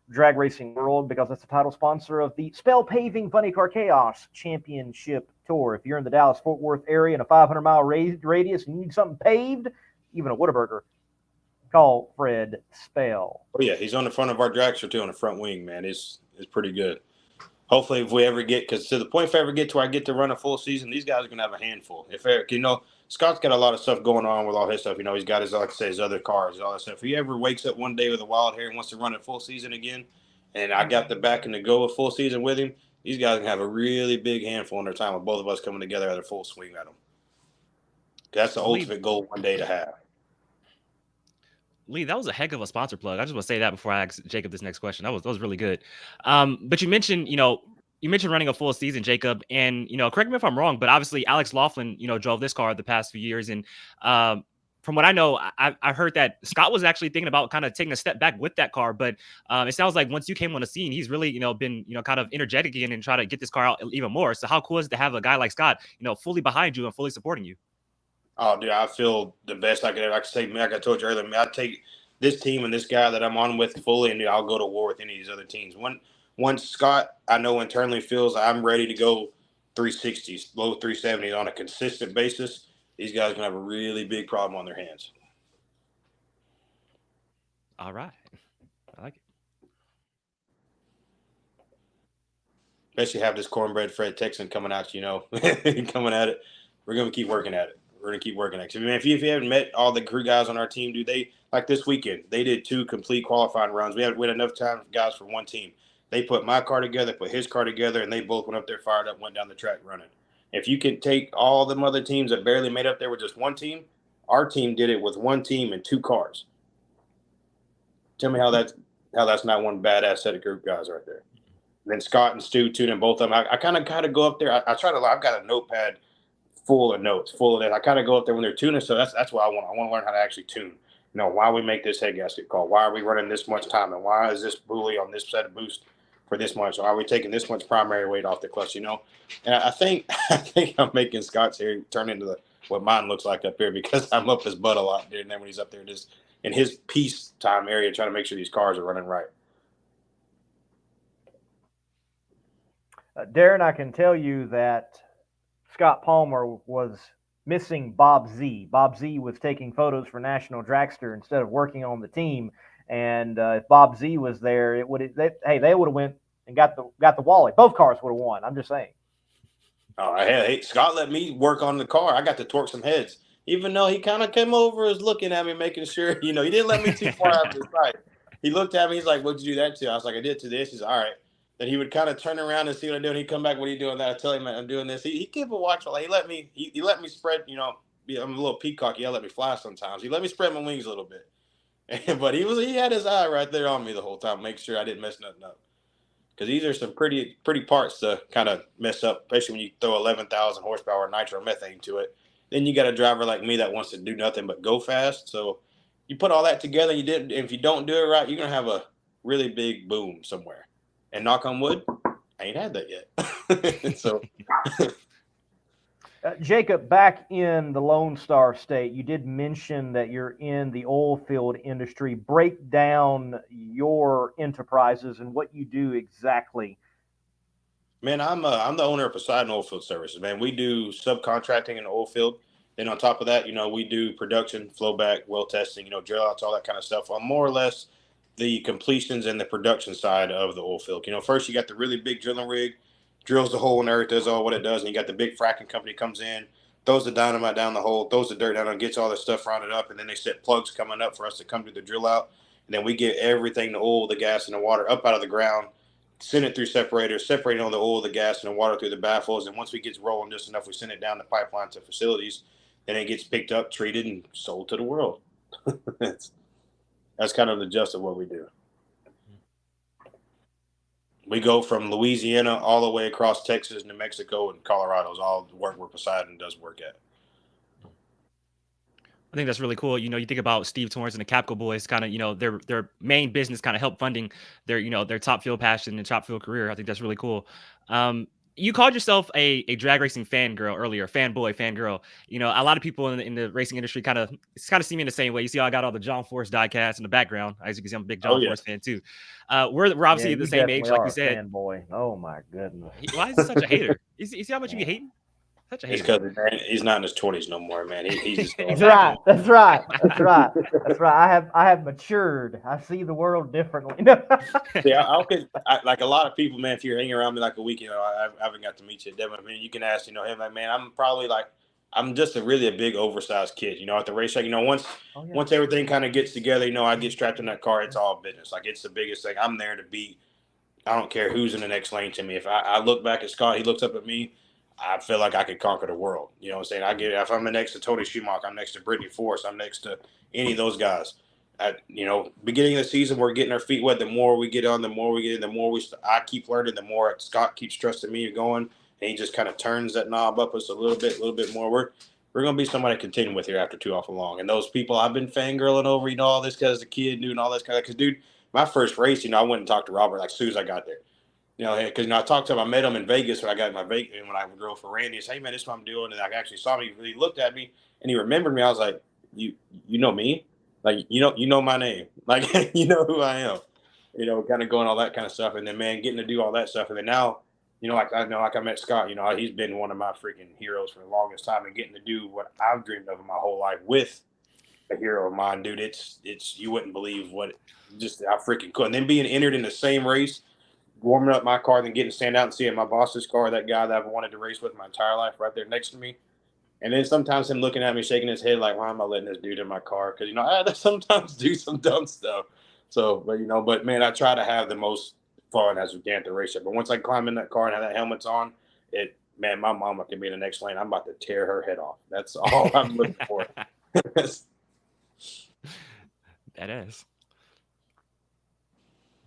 drag racing world because it's the title sponsor of the Spell Paving Funny Car Chaos Championship Tour. If you're in the Dallas-Fort Worth area in a 500-mile radius and you need something paved, even a Whataburger, call Fred Spell. Oh, yeah, he's on the front of our dragster, too, on the front wing, man. It's pretty good. Hopefully, if we ever get, because to the point if I ever get to where I get to run a full season, these guys are going to have a handful. If Eric, Scott's got a lot of stuff going on with all his stuff. He's got his, like I say, his other cars, all that stuff. If he ever wakes up one day with a wild hair and wants to run a full season again, and I got the back and to go a full season with him, these guys can have a really big handful in their time with both of us coming together at a full swing at them. That's the ultimate goal one day to have. Lee, that was a heck of a sponsor plug. I just want to say that before I ask Jacob this next question. That was really good. But you mentioned, running a full season, Jacob, and correct me if I'm wrong, but obviously Alex Laughlin, drove this car the past few years, and from what I know, I heard that Scott was actually thinking about kind of taking a step back with that car, but it sounds like once you came on the scene, he's really been kind of energetic again and try to get this car out even more. So how cool is it to have a guy like Scott, fully behind you and fully supporting you? Oh, dude, I feel the best I could ever. I could say, like I told you earlier, I take this team and this guy that I'm on with fully, and dude, I'll go to war with any of these other teams. Once Scott, I know internally feels I'm ready to go 360s, low 370s on a consistent basis, these guys are gonna have a really big problem on their hands. All right, I like it. Especially have this cornbread Fred Texan coming out, coming at it. We're gonna keep working at it. We're gonna keep working at it. I mean, if you haven't met all the crew guys on our team, dude, they like this weekend. They did 2 complete qualifying runs. We had enough time for guys for one team. They put my car together, put his car together, and they both went up there, fired up, went down the track running. If you can take all them other teams that barely made up there with just one team, our team did it with one team and 2 cars. Tell me how that's not one badass set of group guys right there. And then Scott and Stu tuning both of them. I kind of go up there. I try to. I've got a notepad full of notes, full of that. I kind of go up there when they're tuning. So that's what I want. I want to learn how to actually tune. Why we make this head gasket call. Why are we running this much time? And why is this buoy on this set of boost for this much? Or are we taking this much primary weight off the clutch? And I think I'm making Scott's hair turn into what mine looks like up here because I'm up his butt a lot, dude. And then when he's up there in his peace time area, trying to make sure these cars are running right. Darren, I can tell you that Scott Palmer was missing Bob Z. Bob Z was taking photos for National Dragster instead of working on the team. And if Bob Z was there, they would have went and got the Wally. Both cars would have won. I'm just saying. Oh, hey, Scott let me work on the car. I got to torque some heads, even though he kind of came over, was looking at me, making sure, he didn't let me too far out of his sight. He looked at me. He's like, "What'd you do that to?" I was like, "I did to this." He's all right. Then he would kind of turn around and see what I'm doing. He'd come back, "What are you doing?" That I tell him, "I'm doing this." He kept a watch. Like, he let me spread. I'm a little peacocky. He'll let me fly sometimes. He let me spread my wings a little bit, but he had his eye right there on me the whole time, make sure I didn't mess nothing up. Because these are some pretty parts to kind of mess up, especially when you throw 11,000 horsepower nitromethane to it. Then you got a driver like me that wants to do nothing but go fast. So you put all that together, if you don't do it right, you're gonna have a really big boom somewhere. And knock on wood, I ain't had that yet. So, Jacob, back in the Lone Star State, you did mention that you're in the oil field industry. Break down your enterprises and what you do exactly. Man, I'm the owner of Poseidon Oilfield Services. Man, we do subcontracting in the oil field. Then on top of that, we do production, flowback, well testing, drill outs, all that kind of stuff. I'm more or less the completions and the production side of the oil field. First you got the really big drilling rig, drills the hole in the earth, does all what it does, and you got the big fracking company comes in, throws the dynamite down the hole, throws the dirt down, and gets all this stuff rounded up, and then they set plugs coming up for us to come to the drill out, and then we get everything, the oil, the gas, and the water up out of the ground, send it through separators, separating all the oil, the gas, and the water through the baffles, and once we get rolling just enough, we send it down the pipeline to facilities, and it gets picked up, treated, and sold to the world. That's kind of the gist of what we do. We go from Louisiana all the way across Texas, New Mexico, and Colorado is all the work where Poseidon does work at. I think that's really cool. You think about Steve Torrance and the Capco boys, kind of, their main business kind of help funding their top field passion and top field career. I think that's really cool. You called yourself a drag racing fangirl earlier, fanboy, fangirl. A lot of people in the racing industry kind of see me in the same way. You see how I got all the John Force diecast in the background. As you can see, I'm a big John Force fan too. We're obviously the same age, like you said. Fanboy. Oh my goodness. Why is he such a hater? You see how much you be hating? Such a hater. It's because he's not in his 20s no more, man. He's just That's right. I have matured. I see the world differently. See, like a lot of people, man, if you're hanging around me like a week, I haven't got to meet you. Devin, I mean, you can ask, him like, man, I'm probably I'm just a big oversized kid, at the racetrack. Once everything kind of gets together, I get strapped in that car. It's all business. Like, it's the biggest thing. I'm there to beat. I don't care who's in the next lane to me. If I look back at Scott, he looks up at me. I feel like I could conquer the world. You know what I'm saying? If I'm next to Tony Schumacher, I'm next to Brittany Force, I'm next to any of those guys. Beginning of the season, we're getting our feet wet. The more we get on, the more we get in, the more I keep learning, the more Scott keeps trusting me going, and he just kind of turns that knob up us a little bit more. We're going to be somebody to contend with here after too awful long. And those people I've been fangirling over, all this because the kid knew and all this kind of, because, dude, my first race, I went and talked to Robert like as soon as I got there. Because I talked to him, I met him in Vegas when I got my Vegas, and when I drove for Randy. He said, "Hey man, this is what I'm doing." And I actually saw me. He looked at me and he remembered me. I was like, "You know me? Like you know my name? Like you know who I am?" Kind of going all that kind of stuff. And then man, getting to do all that stuff. And then now, like I met Scott. He's been one of my freaking heroes for the longest time. And getting to do what I've dreamed of in my whole life with a hero of mine, dude. It's you wouldn't believe just how freaking cool. And then being entered in the same race, warming up my car, then getting to stand out and seeing my boss's car, that guy that I've wanted to race with my entire life, right there next to me. And then sometimes him looking at me, shaking his head like, why am I letting this dude in my car? Because, I sometimes do some dumb stuff. So, but man, I try to have the most fun as we can at the race. But once I climb in that car and have that helmet on, my mama can be in the next lane. I'm about to tear her head off. That's all I'm looking for. That is.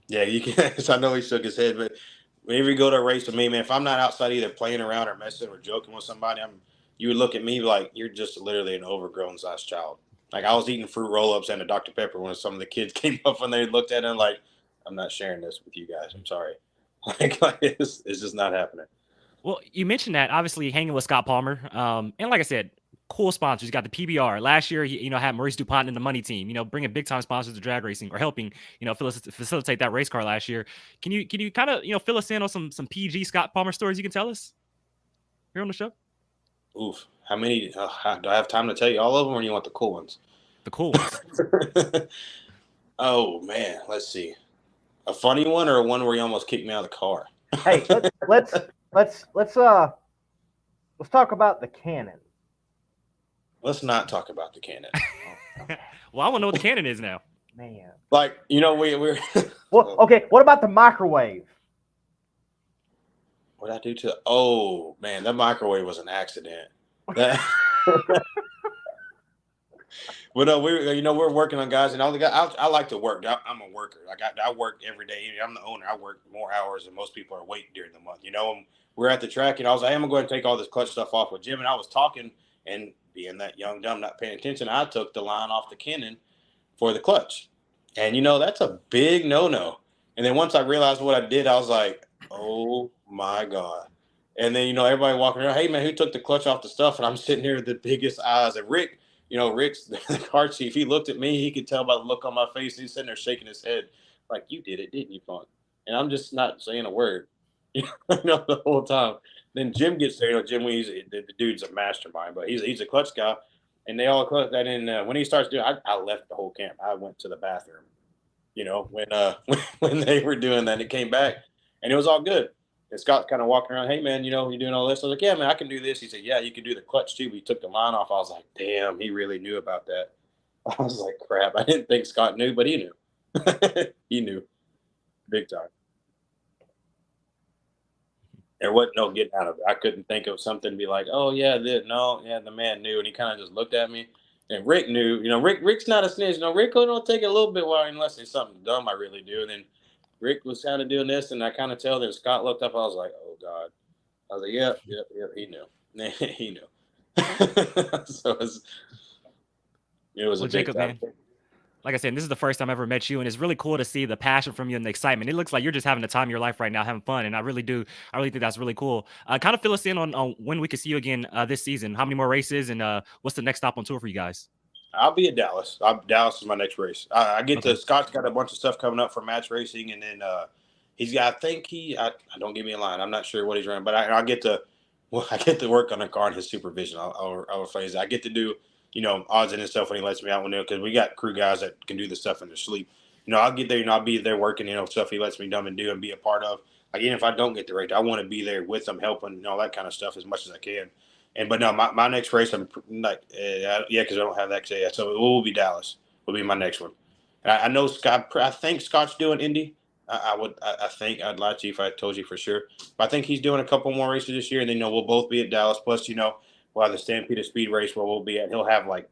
Yeah, you can. I know he shook his head, but whenever you go to a race with me, man, if I'm not outside either playing around or messing or joking with somebody, you would look at me like you're just literally an overgrown sized child. Like I was eating fruit roll-ups and a Dr. Pepper when some of the kids came up and they looked at it like, I'm not sharing this with you guys. I'm sorry. Like it's just not happening. Well, you mentioned that obviously hanging with Scott Palmer, and like I said, cool sponsors. You got the PBR. Last year, he had Maurice DuPont in the money team. Bringing big time sponsors to drag racing or helping facilitate that race car last year. Can you kind of fill us in on some PG Scott Palmer stories you can tell us here on the show? Oof, how many? Do I have time to tell you all of them, or do you want the cool ones? The cool ones. Oh man, let's see. A funny one or a one where you almost kicked me out of the car? Hey, let's talk about the cannon. Let's not talk about the cannon. Well, I want to know what the cannon is now. Man. Like, we're Well, okay, what about the microwave? What did I do to? Oh man, that microwave was an accident. But no, we're working on guys, and all the guys. I like to work. I'm a worker. I work every day. I'm the owner. I work more hours than most people are waiting during the month. We're at the track, and I was like, I'm going to take all this clutch stuff off with Jim, and I was talking, and being that young dumb, not paying attention, I took the line off the cannon for the clutch, and that's a big no. And then once I realized what I did, I was like, oh my God. And then everybody walking around, hey man, who took the clutch off the stuff? And I'm sitting here with the biggest eyes. And Rick, Rick's the car chief. He looked at me. He could tell by the look on my face. He's sitting there shaking his head like, you did it, didn't you, Funk? And I'm just not saying a word, the whole time. Then Jim gets there. Jim, the dude's a mastermind, but he's a clutch guy. And they all clutch that in. When he starts doing, I left the whole camp. I went to the bathroom, when they were doing that. It came back, and it was all good. And Scott kind of walking around, hey, man, you doing all this? I was like, yeah, man, I can do this. He said, yeah, you can do the clutch too. But he took the line off. I was like, damn, he really knew about that. I was like, crap. I didn't think Scott knew, but he knew. He knew. Big time. There wasn't no getting out of it. I couldn't think of something to be like, oh, yeah, the man knew. And he kind of just looked at me. And Rick knew. Rick's not a snitch. Rick will take it a little bit while unless it's something dumb I really do. And then Rick was kind of doing this, and I kind of tell that Scott looked up. I was like, oh, God. I was like, yep, he knew. He knew. So it was a big Jacob, time. Man, like I said, this is the first time I ever met you, and it's really cool to see the passion from you and the excitement. It looks like you're just having the time of your life right now, having fun, and I really think that's really cool. Kind of fill us in on when we can see you again this season. How many more races, and what's the next stop on tour for you guys? I'll be at Dallas. Dallas is my next race. I get to Scott's got a bunch of stuff coming up for match racing, and then he's got. I don't give me a line. I'm not sure what he's running, but I get to work on a car in his supervision. I'll phrase it. I get to do odds and stuff when he lets me out because we got crew guys that can do the stuff in their sleep. I'll get there. I'll be there working. Stuff he lets me dumb and do and be a part of. Like even if I don't get the race, I want to be there with them, helping all that kind of stuff as much as I can. But no, my next race, I'm like, because I don't have that. So it will be Dallas. Will be my next one. I know Scott. I think Scott's doing Indy. I think I'd lie to you if I told you for sure. But I think he's doing a couple more races this year, and then we'll both be at Dallas. Plus, we'll have the Stampede Speed Race where we'll be at. He'll have like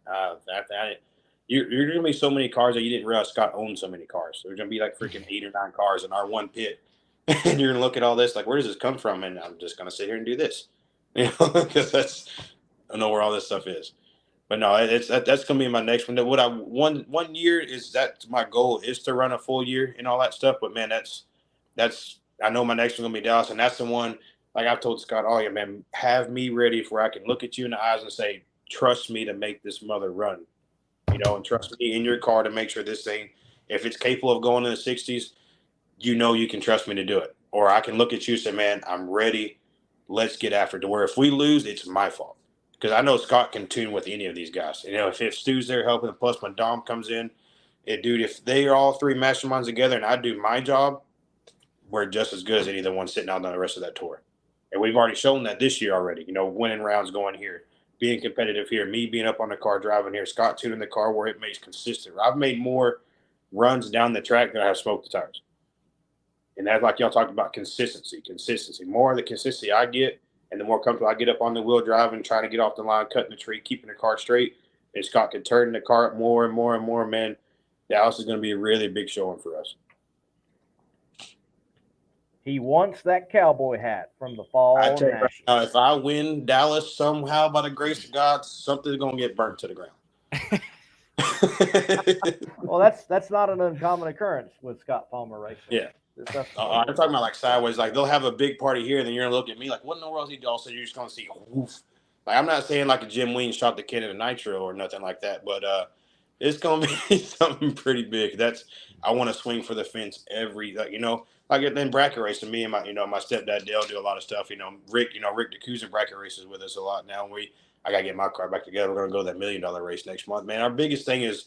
you're going to be so many cars that you didn't realize Scott owned so many cars. There's going to be like freaking 8 or 9 cars in our one pit, and you're going to look at all this like, where does this come from? And I'm just going to sit here and do this, because I know where all this stuff is. But no, that's gonna be my next one. What I one year is that's my goal is to run a full year and all that stuff. But man, that's I know my next one's gonna be Dallas, and that's the one. Like I've told Scott, oh yeah, man, have me ready for where I can look at you in the eyes and say, trust me to make this mother run, and trust me in your car to make sure this thing, if it's capable of going in the 60s, you can trust me to do it. Or I can look at you and say, man, I'm ready. Let's get after it. To where if we lose, it's my fault. Because I know Scott can tune with any of these guys. If Stu's there helping, plus when Dom comes in, dude, if they are all 3 masterminds together and I do my job, we're just as good as any of the ones sitting out on the rest of that tour. And we've already shown that this year already, winning rounds going here, being competitive here, me being up on the car driving here, Scott tuning the car where it makes consistent. I've made more runs down the track than I have smoked the tires. And that's like y'all talked about consistency. More of the consistency I get, and the more comfortable I get up on the wheel driving, trying to get off the line, cutting the tree, keeping the car straight, and Scott can turn the car up more and more and more, man, Dallas is going to be a really big showing for us. He wants that cowboy hat from the fall. I tell you right now, if I win Dallas somehow by the grace of God, something's going to get burnt to the ground. Well, that's not an uncommon occurrence with Scott Palmer racing. Yeah. I'm talking about like sideways. Like they'll have a big party here, and then you're gonna look at me like, what in the world is he doing? So you're just gonna see woof. Like I'm not saying like a Jim Ween shot the kid in a nitro or nothing like that, but it's gonna be something pretty big. I want to swing for the fence every then bracket racing. Me and my my stepdad Dale do a lot of stuff. Rick DeCousin bracket races with us a lot now. I gotta get my car back together. We're gonna go to that $1 million race next month, man. Our biggest thing is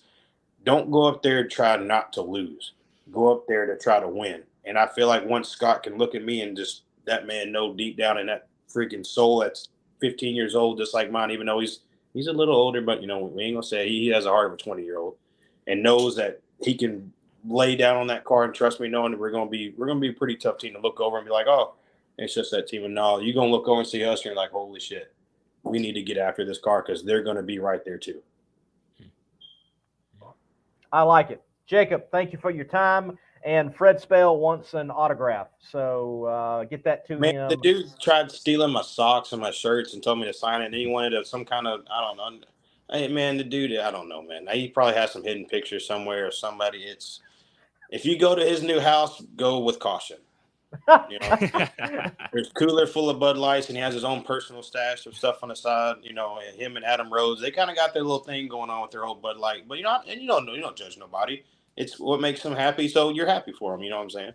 don't go up there and try not to lose. Go up there to try to win. And I feel like once Scott can look at me and just that man know deep down in that freaking soul that's 15 years old, just like mine, even though he's a little older, but we ain't gonna say he has a heart of a 20-year-old, and knows that he can lay down on that car and trust me, knowing that we're gonna be a pretty tough team to look over and be like, oh, it's just that team. And no, you're gonna look over and see us and you're like, holy shit, we need to get after this car because they're gonna be right there too. I like it. Jacob, thank you for your time. And Fred Spell wants an autograph, so get that to him. The dude tried stealing my socks and my shirts and told me to sign it, and he wanted some kind of, I don't know. Hey, man, the dude, I don't know, man. He probably has some hidden pictures somewhere or somebody. If you go to his new house, go with caution. There's a cooler full of Bud Lights, and he has his own personal stash of stuff on the side. Him and Adam Rhodes, they kind of got their little thing going on with their whole Bud Light. But you don't judge nobody. It's what makes him happy, so you're happy for him. You know what I'm saying?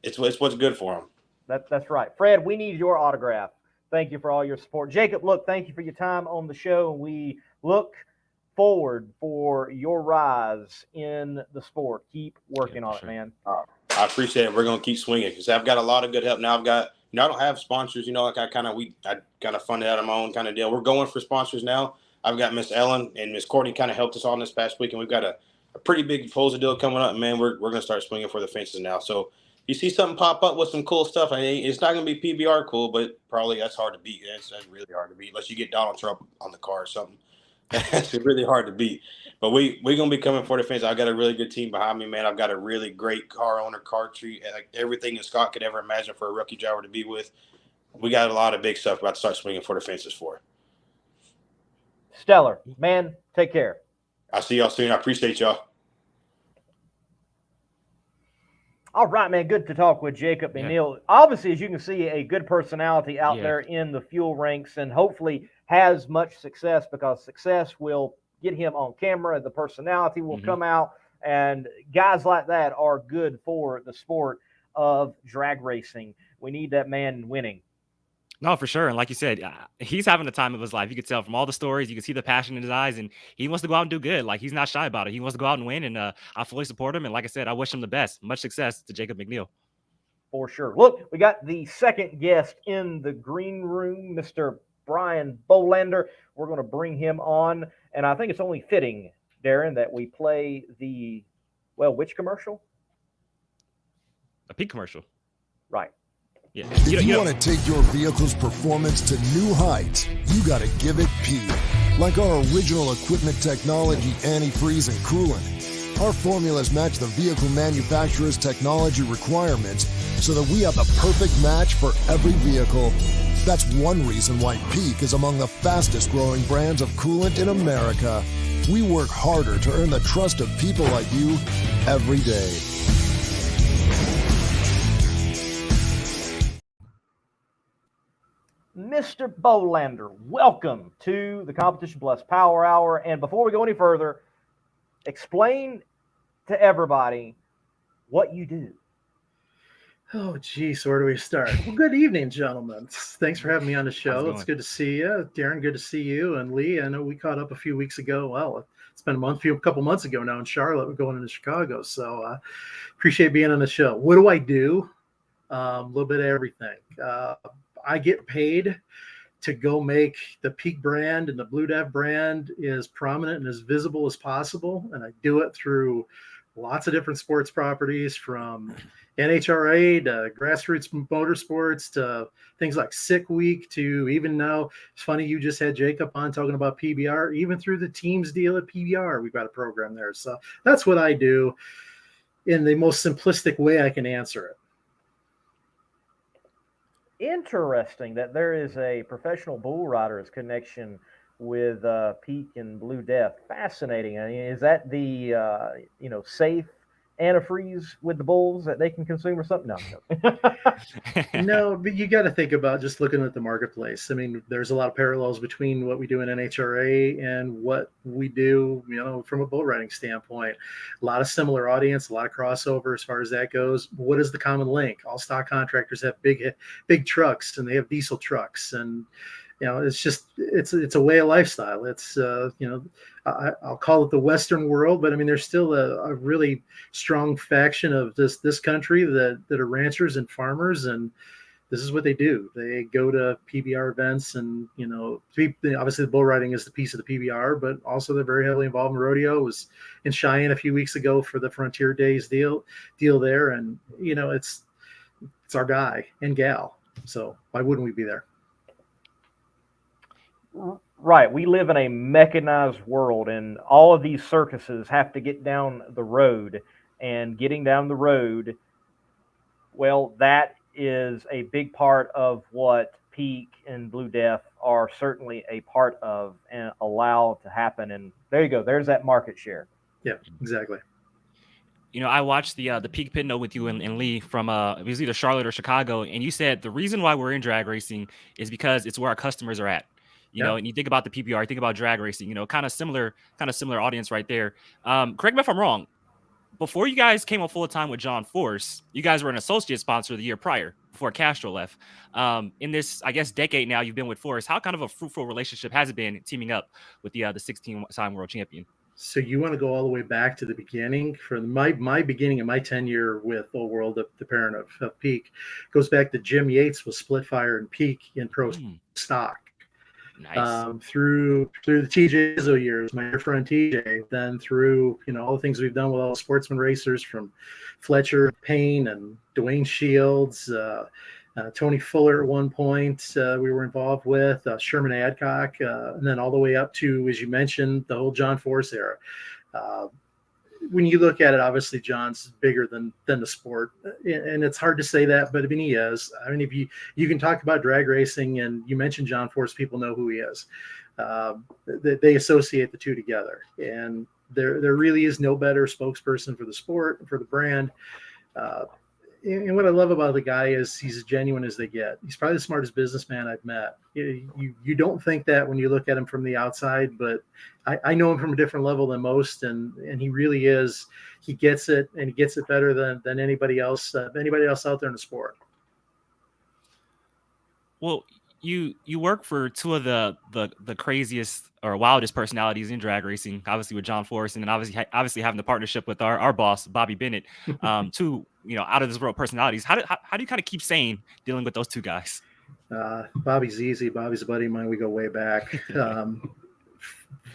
It's what's good for him. That's right. Fred, we need your autograph. Thank you for all your support. Jacob, look, thank you for your time on the show. We look forward for your rise in the sport. Keep working on it, man. I appreciate it. We're going to keep swinging because I've got a lot of good help. Now I've got I don't have sponsors, like I kind of funded out of my own kind of deal. We're going for sponsors now. I've got Miss Ellen and Miss Courtney kind of helped us on this past week, and we've got a pretty big proposal deal coming up, man. We're going to start swinging for the fences now. So you see something pop up with some cool stuff. It's not going to be PBR cool, but probably that's hard to beat. That's really hard to beat unless you get Donald Trump on the car or something. That's really hard to beat. But we're going to be coming for the fence. I've got a really good team behind me, man. I've got a really great car owner, car tree, like everything that Scott could ever imagine for a rookie driver to be with. We got a lot of big stuff about to start swinging for the fences for. Stellar. Man, take care. I'll see y'all soon. I appreciate y'all. All right, man. Good to talk with Jacob McNeil. Obviously, as you can see, a good personality out there in the fuel ranks, and hopefully has much success because success will get him on camera. The personality will come out, and guys like that are good for the sport of drag racing. We need that man winning. No, for sure. And like you said, he's having the time of his life. You could tell from all the stories, you can see the passion in his eyes, and he wants to go out and do good. Like, he's not shy about it. He wants to go out and win, and I fully support him. And like I said, I wish him the best. Much success to Jacob McNeil. For sure. Look, we got the second guest in the green room, Mr. Brian Bolander. We're going to bring him on, and I think it's only fitting, Darren, that we play which commercial? Peak commercial. Right. Yeah. If you want to take your vehicle's performance to new heights, you got to give it Peak. Like our original equipment technology, antifreeze, and coolant, our formulas match the vehicle manufacturer's technology requirements so that we have the perfect match for every vehicle. That's one reason why Peak is among the fastest growing brands of coolant in America. We work harder to earn the trust of people like you every day. Mr. Bolander, welcome to the Competition Plus Power Hour. And before we go any further, explain to everybody what you do. Oh, geez, where do we start? Well, good evening, gentlemen. Thanks for having me on the show. It's good to see you. Darren, good to see you. And Lee, I know we caught up a few weeks ago. Well, it's been a couple months ago now in Charlotte. We're going into Chicago. So appreciate being on the show. What do I do? A little bit of everything. I get paid to go make the Peak brand and the Blue Dev brand as prominent and as visible as possible. And I do it through lots of different sports properties, from NHRA to grassroots motorsports to things like Sick Week to even now. It's funny, you just had Jacob on talking about PBR. Even through the teams deal at PBR, we've got a program there. So that's what I do in the most simplistic way I can answer it. Interesting that there is a professional bull riders connection with Peak and Blue Death. Fascinating. I mean, is that the safe antifreeze with the bulls that they can consume or something? No. No, but you got to think about just looking at the marketplace. I mean, there's a lot of parallels between what we do in NHRA and what we do, from a bull riding standpoint. A lot of similar audience, a lot of crossover as far as that goes. What is the common link? All stock contractors have big trucks, and they have diesel trucks, and it's just it's a way of lifestyle. It's I'll call it the Western world, but I mean, there's still a really strong faction of this country that are ranchers and farmers, and this is what they do. They go to PBR events, and obviously the bull riding is the piece of the PBR, but also they're very heavily involved in rodeo. I was in Cheyenne a few weeks ago for the Frontier Days deal there, and it's our guy and gal. So why wouldn't we be there? Right. We live in a mechanized world, and all of these circuses have to get down the road. And getting down the road, well, that is a big part of what Peak and Blue Death are certainly a part of and allow to happen. And there you go. There's that market share. Yeah, exactly. I watched the Peak Pit Note with you and Lee from it was either Charlotte or Chicago, and you said the reason why we're in drag racing is because it's where our customers are at. And you think about the PBR, you think about drag racing, kind of similar audience right there. Correct me if I'm wrong. Before you guys came on full time with John Force, you guys were an associate sponsor the year prior before Castro left. In this, I guess, decade now you've been with Force. How kind of a fruitful relationship has it been teaming up with the 16-time world champion? So you want to go all the way back to the beginning? From my beginning of my tenure with Old World, the parent of Peak, goes back to Jim Yates with Split Fire and Peak in pro stock. Nice. Through the TJ Izzo years, my dear friend TJ, then through all the things we've done with all the sportsman racers, from Fletcher Payne and Dwayne Shields, Tony Fuller at one point we were involved with, Sherman Adcock, and then all the way up to, as you mentioned, the whole John Force era. When you look at it, obviously John's bigger than the sport, and it's hard to say that, but I mean, he is. I mean, if you can talk about drag racing and you mention John Force, people know who he is. They associate the two together, and there really is no better spokesperson for the sport, for the brand. And what I love about the guy is he's as genuine as they get. He's probably the smartest businessman I've met. You don't think that when you look at him from the outside, but I know him from a different level than most, and he really is. He gets it, and he gets it better than anybody else out there in the sport. Well, you work for two of the craziest or wildest personalities in drag racing, obviously with John Force, and then obviously having the partnership with our boss Bobby Bennett, two out of this world personalities. How do you kind of keep sane dealing with those two guys? Bobby's easy. Bobby's a buddy of mine. We go way back.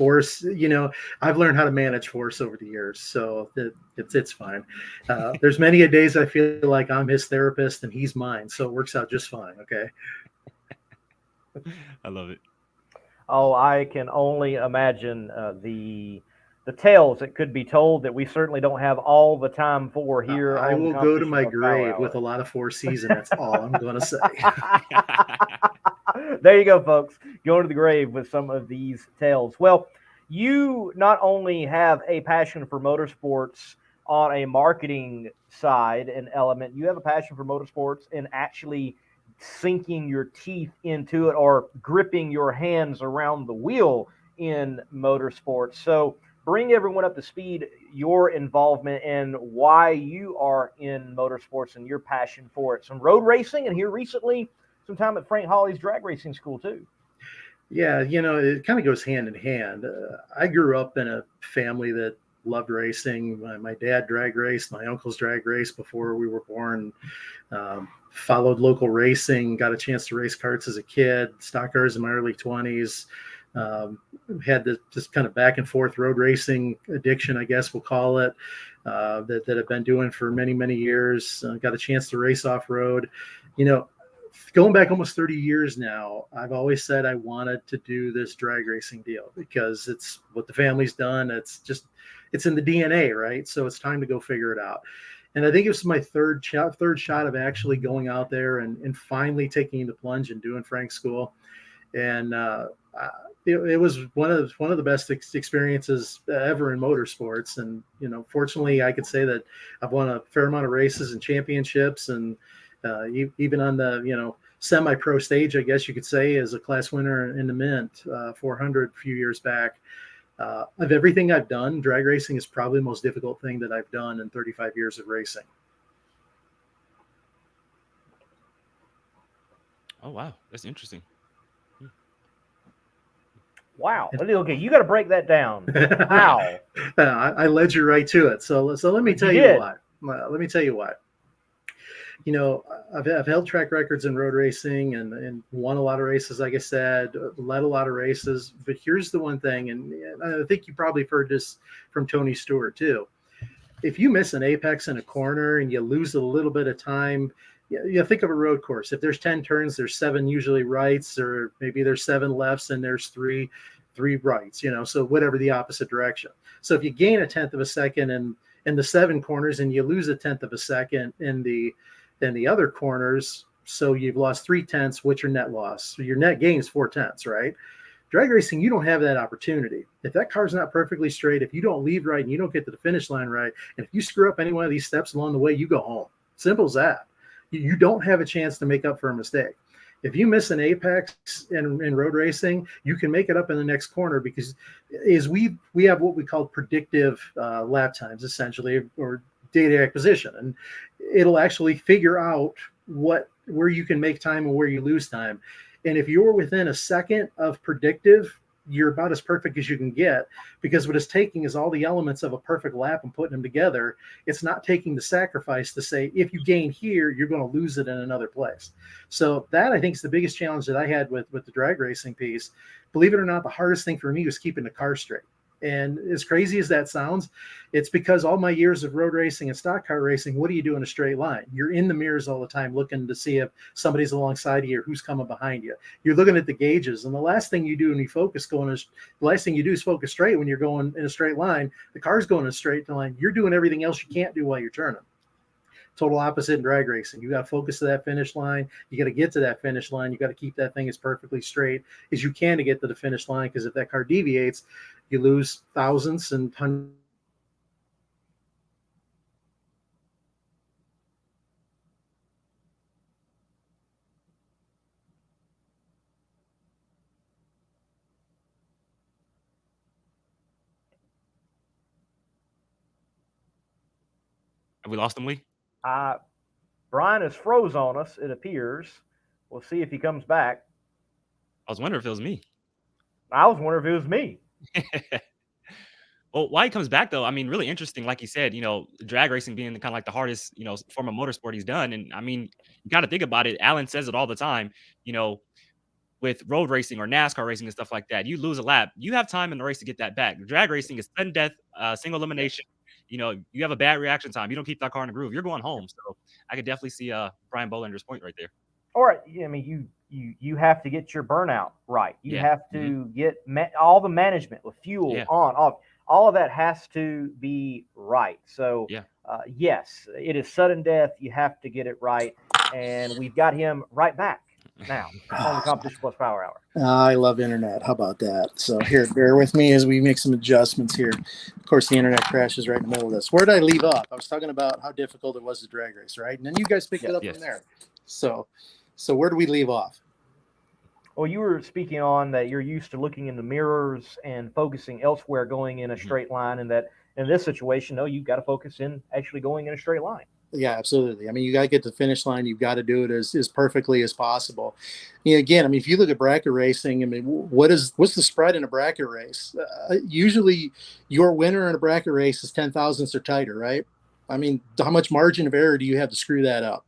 force, I've learned how to manage force over the years, so it's fine. There's many a days I feel like I'm his therapist and he's mine, so it works out just fine. Okay. I love it. Oh, I can only imagine the tales that could be told that we certainly don't have all the time for here. I on will go to my grave with a lot of Four Seasons. That's all I'm going to say. There you go, folks. Going to the grave with some of these tales. Well, you not only have a passion for motorsports on a marketing side and element, you have a passion for motorsports and actually sinking your teeth into it or gripping your hands around the wheel in motorsports. So bring everyone up to speed, your involvement and why you are in motorsports and your passion for it. Some road racing, and here recently, some time at Frank Hawley's drag racing school too. Yeah, it kind of goes hand in hand. I grew up in a family that loved racing. My dad drag raced, my uncles drag raced before we were born. Followed local racing, got a chance to race karts as a kid, stock cars in my early 20s. Had this just kind of back and forth road racing addiction, I guess we'll call it, that I've been doing for many, many years. Got a chance to race off road. Going back almost 30 years now, I've always said I wanted to do this drag racing deal because it's what the family's done. It's in the DNA, right? So it's time to go figure it out. And I think it was my third shot of actually going out there and finally taking the plunge and doing Frank's school. And it was one of the best experiences ever in motorsports. And fortunately, I could say that I've won a fair amount of races and championships, and even on the semi-pro stage, I guess you could say, as a class winner in the Mint 400 a few years back. Of everything I've done, drag racing is probably the most difficult thing that I've done in 35 years of racing. Oh, wow. That's interesting. Wow. Okay, you got to break that down. Wow. I led you right to it. So let me tell you why. Let me tell you why. I've held track records in road racing and won a lot of races, like I said, led a lot of races. But here's the one thing, and I think you probably heard this from Tony Stewart too. If you miss an apex in a corner and you lose a little bit of time, think of a road course. If there's 10 turns, there's 7 usually rights, or maybe there's 7 lefts and there's three rights, so whatever the opposite direction. So if you gain a tenth of a second in the 7 corners and you lose a tenth of a second in the other corners, so you've lost 3/10, what's your net loss? So your net gain is 4/10, right? Drag racing, you don't have that opportunity. If that car's not perfectly straight, if you don't leave right and you don't get to the finish line right, and if you screw up any one of these steps along the way, you go home. Simple as that. You don't have a chance to make up for a mistake. If you miss an apex in road racing, you can make it up in the next corner, because we have what we call predictive lap times, essentially, or data acquisition, and it'll actually figure out where you can make time and where you lose time. And if you're within a second of predictive, you're about as perfect as you can get, because what it's taking is all the elements of a perfect lap and putting them together. It's not taking the sacrifice to say, if you gain here, you're going to lose it in another place. So that, I think, is the biggest challenge that I had with the drag racing piece. Believe it or not, the hardest thing for me was keeping the car straight. And as crazy as that sounds, it's because all my years of road racing and stock car racing, what do you do in a straight line? You're in the mirrors all the time looking to see if somebody's alongside of you or who's coming behind you. You're looking at the gauges. And the last thing you do when you focus is focus straight when you're going in a straight line. The car's going in a straight line. You're doing everything else you can't do while you're turning. Total opposite in drag racing. You got to focus to that finish line. You got to get to that finish line. You got to keep that thing as perfectly straight as you can to get to the finish line, because if that car deviates, you lose thousands and hundreds. Have we lost him, Lee? Brian is froze on us, it appears. We'll see if he comes back. I was wondering if it was me. I was wondering if it was me. Well, why he comes back, though, I mean, really interesting. Like he said, drag racing being kind of like the hardest, form of motorsport he's done. And I mean, you got to think about it. Alan says it all the time. with road racing or NASCAR racing and stuff like that, you lose a lap, you have time in the race to get that back. Drag racing is sudden death, single elimination. You know, you have a bad reaction time. You don't keep that car in the groove, you're going home. So I could definitely see Brian Bolander's point right there. Or I mean, you have to get your burnout right. You Yeah. have to get all the management with fuel Yeah. on, off. All of that has to be right. So Yeah. yes, it is sudden death. You have to get it right, and we've got him right back now on the Competition Plus Power Hour. I love internet. How about that? So here, bear with me as we make some adjustments here. Of course, the internet crashes right in the middle of this. Where did I leave off? I was talking about how difficult it was to drag race, right? And then you guys picked it up Yes. from there. So where do we leave off? Well, you were speaking on that you're used to looking in the mirrors and focusing elsewhere, going in a straight line, and that in this situation, no, you've got to focus in actually going in a straight line. Yeah, absolutely. I mean, you got to get to the finish line. You've got to do it as perfectly as possible. You know, again, I mean, if you look at bracket racing, I mean, what's the spread in a bracket race? Usually your winner in a bracket race is 10 thousandths or tighter, right? I mean, how much margin of error do you have to screw that up?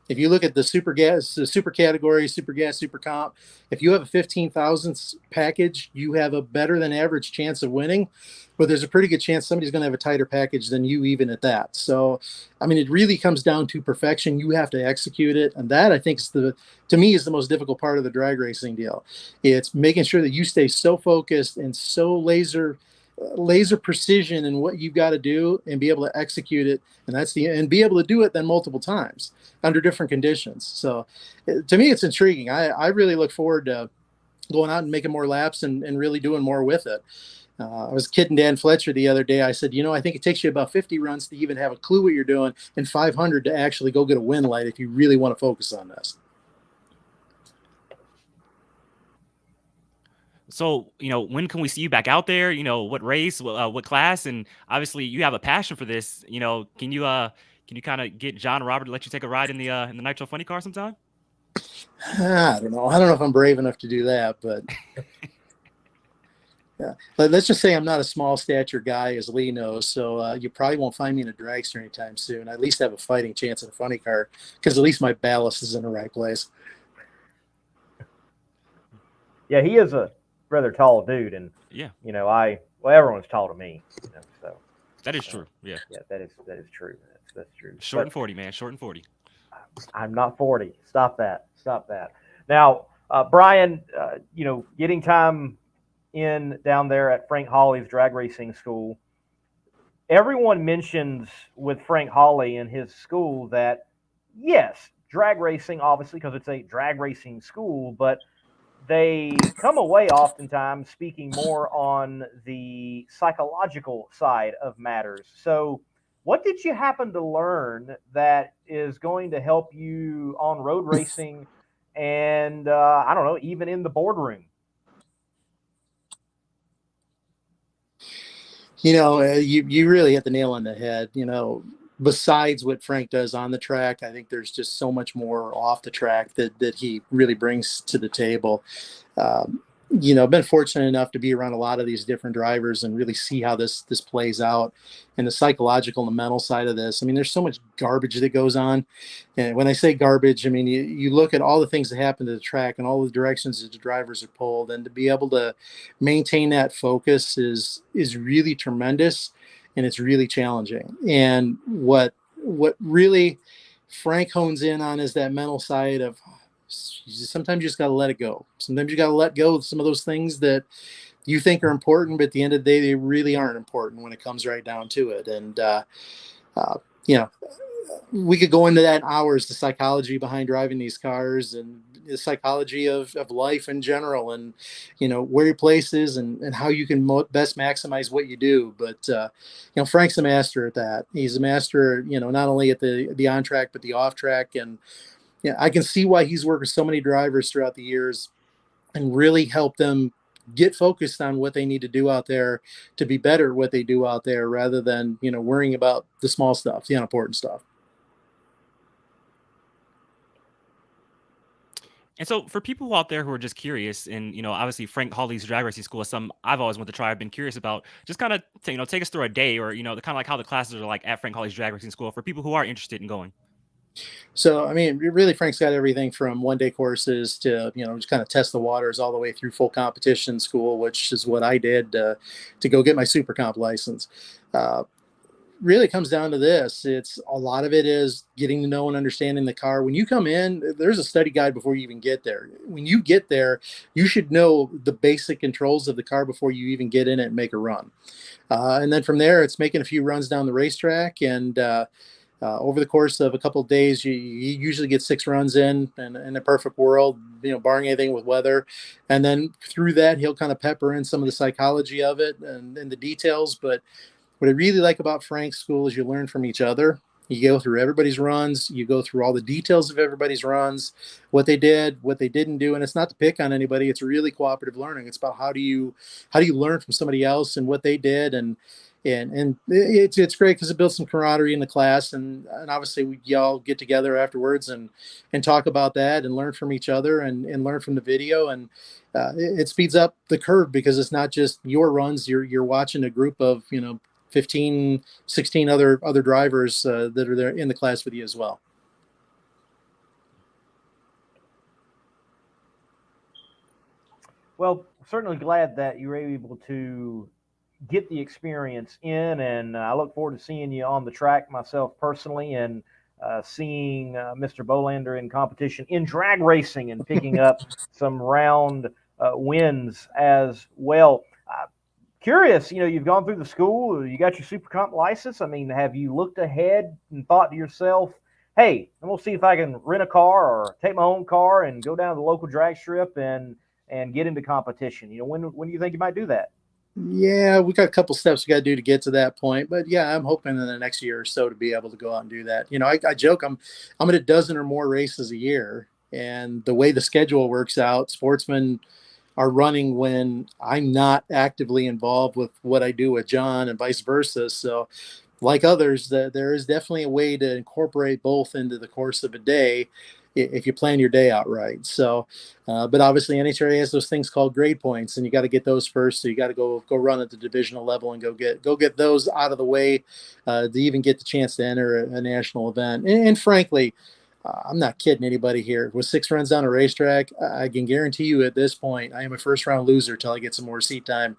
If you look at the super gas, the super category, super gas, super comp, if you have a 15 thousandths package, you have a better than average chance of winning, but there's a pretty good chance somebody's going to have a tighter package than you even at that. So, I mean, it really comes down to perfection. You have to execute it. And that, I think, to me, is the most difficult part of the drag racing deal. It's making sure that you stay so focused and so laser precision in what you've got to do and be able to execute it. And be able to do it then multiple times under different conditions. So to me, it's intriguing. I really look forward to going out and making more laps and really doing more with it. I was kidding Dan Fletcher the other day. I said, you know, I think it takes you about 50 runs to even have a clue what you're doing and 500 to actually go get a win light if you really want to focus on this. So, you know, when can we see you back out there? You know, what race, what class? And obviously you have a passion for this. You know, can you kind of get John Robert to let you take a ride in the Nitro Funny car sometime? I don't know. I don't know if I'm brave enough to do that, but yeah. But let's just say I'm not a small stature guy, as Lee knows. So you probably won't find me in a dragster anytime soon. I at least have a fighting chance in a funny car because at least my ballast is in the right place. Yeah, he is a rather tall dude, and Yeah. you know, everyone's tall to me, you know, so That is true. Yeah. yeah, that is true. That's true. Short But and 40, man. Short and 40. I'm not 40. Stop that. Now, Brian, you know, getting time in down there at Frank Hawley's drag racing school, everyone mentions with Frank Hawley and his school that, yes, drag racing, obviously, because it's a drag racing school, but they come away oftentimes speaking more on the psychological side of matters. So what did you happen to learn that is going to help you on road racing and, I don't know, even in the boardroom? You know, you really hit the nail on the head. You know, besides what Frank does on the track, I think there's just so much more off the track that he really brings to the table. You know, I've been fortunate enough to be around a lot of these different drivers and really see how this plays out and the psychological and the mental side of this. I mean, there's so much garbage that goes on. And when I say garbage, I mean, you look at all the things that happen to the track and all the directions that the drivers are pulled, and to be able to maintain that focus is really tremendous, and it's really challenging. And what really Frank hones in on is that mental side of, sometimes you just got to let it go. Sometimes you got to let go of some of those things that you think are important, but at the end of the day, they really aren't important when it comes right down to it. And, you know, we could go into that in hours, the psychology behind driving these cars and the psychology of life in general, and, you know, where your place is and how you can best maximize what you do. But, you know, Frank's a master at that. He's a master, you know, not only at the on track, but the off track. And, yeah, I can see why he's worked with so many drivers throughout the years and really help them get focused on what they need to do out there to be better at what they do out there, rather than, you know, worrying about the small stuff, the unimportant stuff. And so for people out there who are just curious, and, you know, obviously Frank Hawley's drag racing school is something I've always wanted to try. I've been curious about. Just kind of, you know, take us through a day, or, you know, kind of like how the classes are like at Frank Hawley's drag racing school for people who are interested in going. So, I mean, really, Frank's got everything from one-day courses to, just kind of test the waters all the way through full competition school, which is what I did to go get my super comp license. Uh, Really comes down to this. It's a lot of it is getting to know and understanding the car. When you come in, there's a study guide before you even get there. When you get there, you should know the basic controls of the car before you even get in it and make a run. And then from there, it's making a few runs down the racetrack. And over the course of a couple of days, you usually get 6 runs in a perfect world, barring anything with weather. And then through that, he'll kind of pepper in some of the psychology of it and the details. But what I really like about Frank's school is you learn from each other. You go through everybody's runs. You go through all the details of everybody's runs, what they did, what they didn't do. And it's not to pick on anybody. It's really cooperative learning. It's about how do you learn from somebody else and what they did. And it's great because it builds some camaraderie in the class. And obviously y'all get together afterwards and talk about that and learn from each other and learn from the video. And it speeds up the curve because it's not just your runs. You're watching a group of, 15, 16 other drivers that are there in the class with you as well. Well, certainly glad that you were able to get the experience in, and I look forward to seeing you on the track myself personally, and seeing Mr. Bolander in competition in drag racing and picking up some round wins as well. Curious, you've gone through the school, you got your super comp license. I mean, have you looked ahead and thought to yourself, hey, I'm going to see if I can rent a car or take my own car and go down to the local drag strip and get into competition? When do you think you might do that? Yeah, we got a couple steps we got to do to get to that point, but yeah, I'm hoping in the next year or so to be able to go out and do that. I joke I'm at a dozen or more races a year, and the way the schedule works out, sportsmen are running when I'm not actively involved with what I do with John and vice versa. So like others, there is definitely a way to incorporate both into the course of a day if you plan your day out right. So, but obviously NHRA has those things called grade points, and you got to get those first. So you got to go run at the divisional level and go get those out of the way to even get the chance to enter a national event. And frankly, I'm not kidding anybody here. With 6 runs down a racetrack, I can guarantee you at this point, I am a first-round loser till I get some more seat time.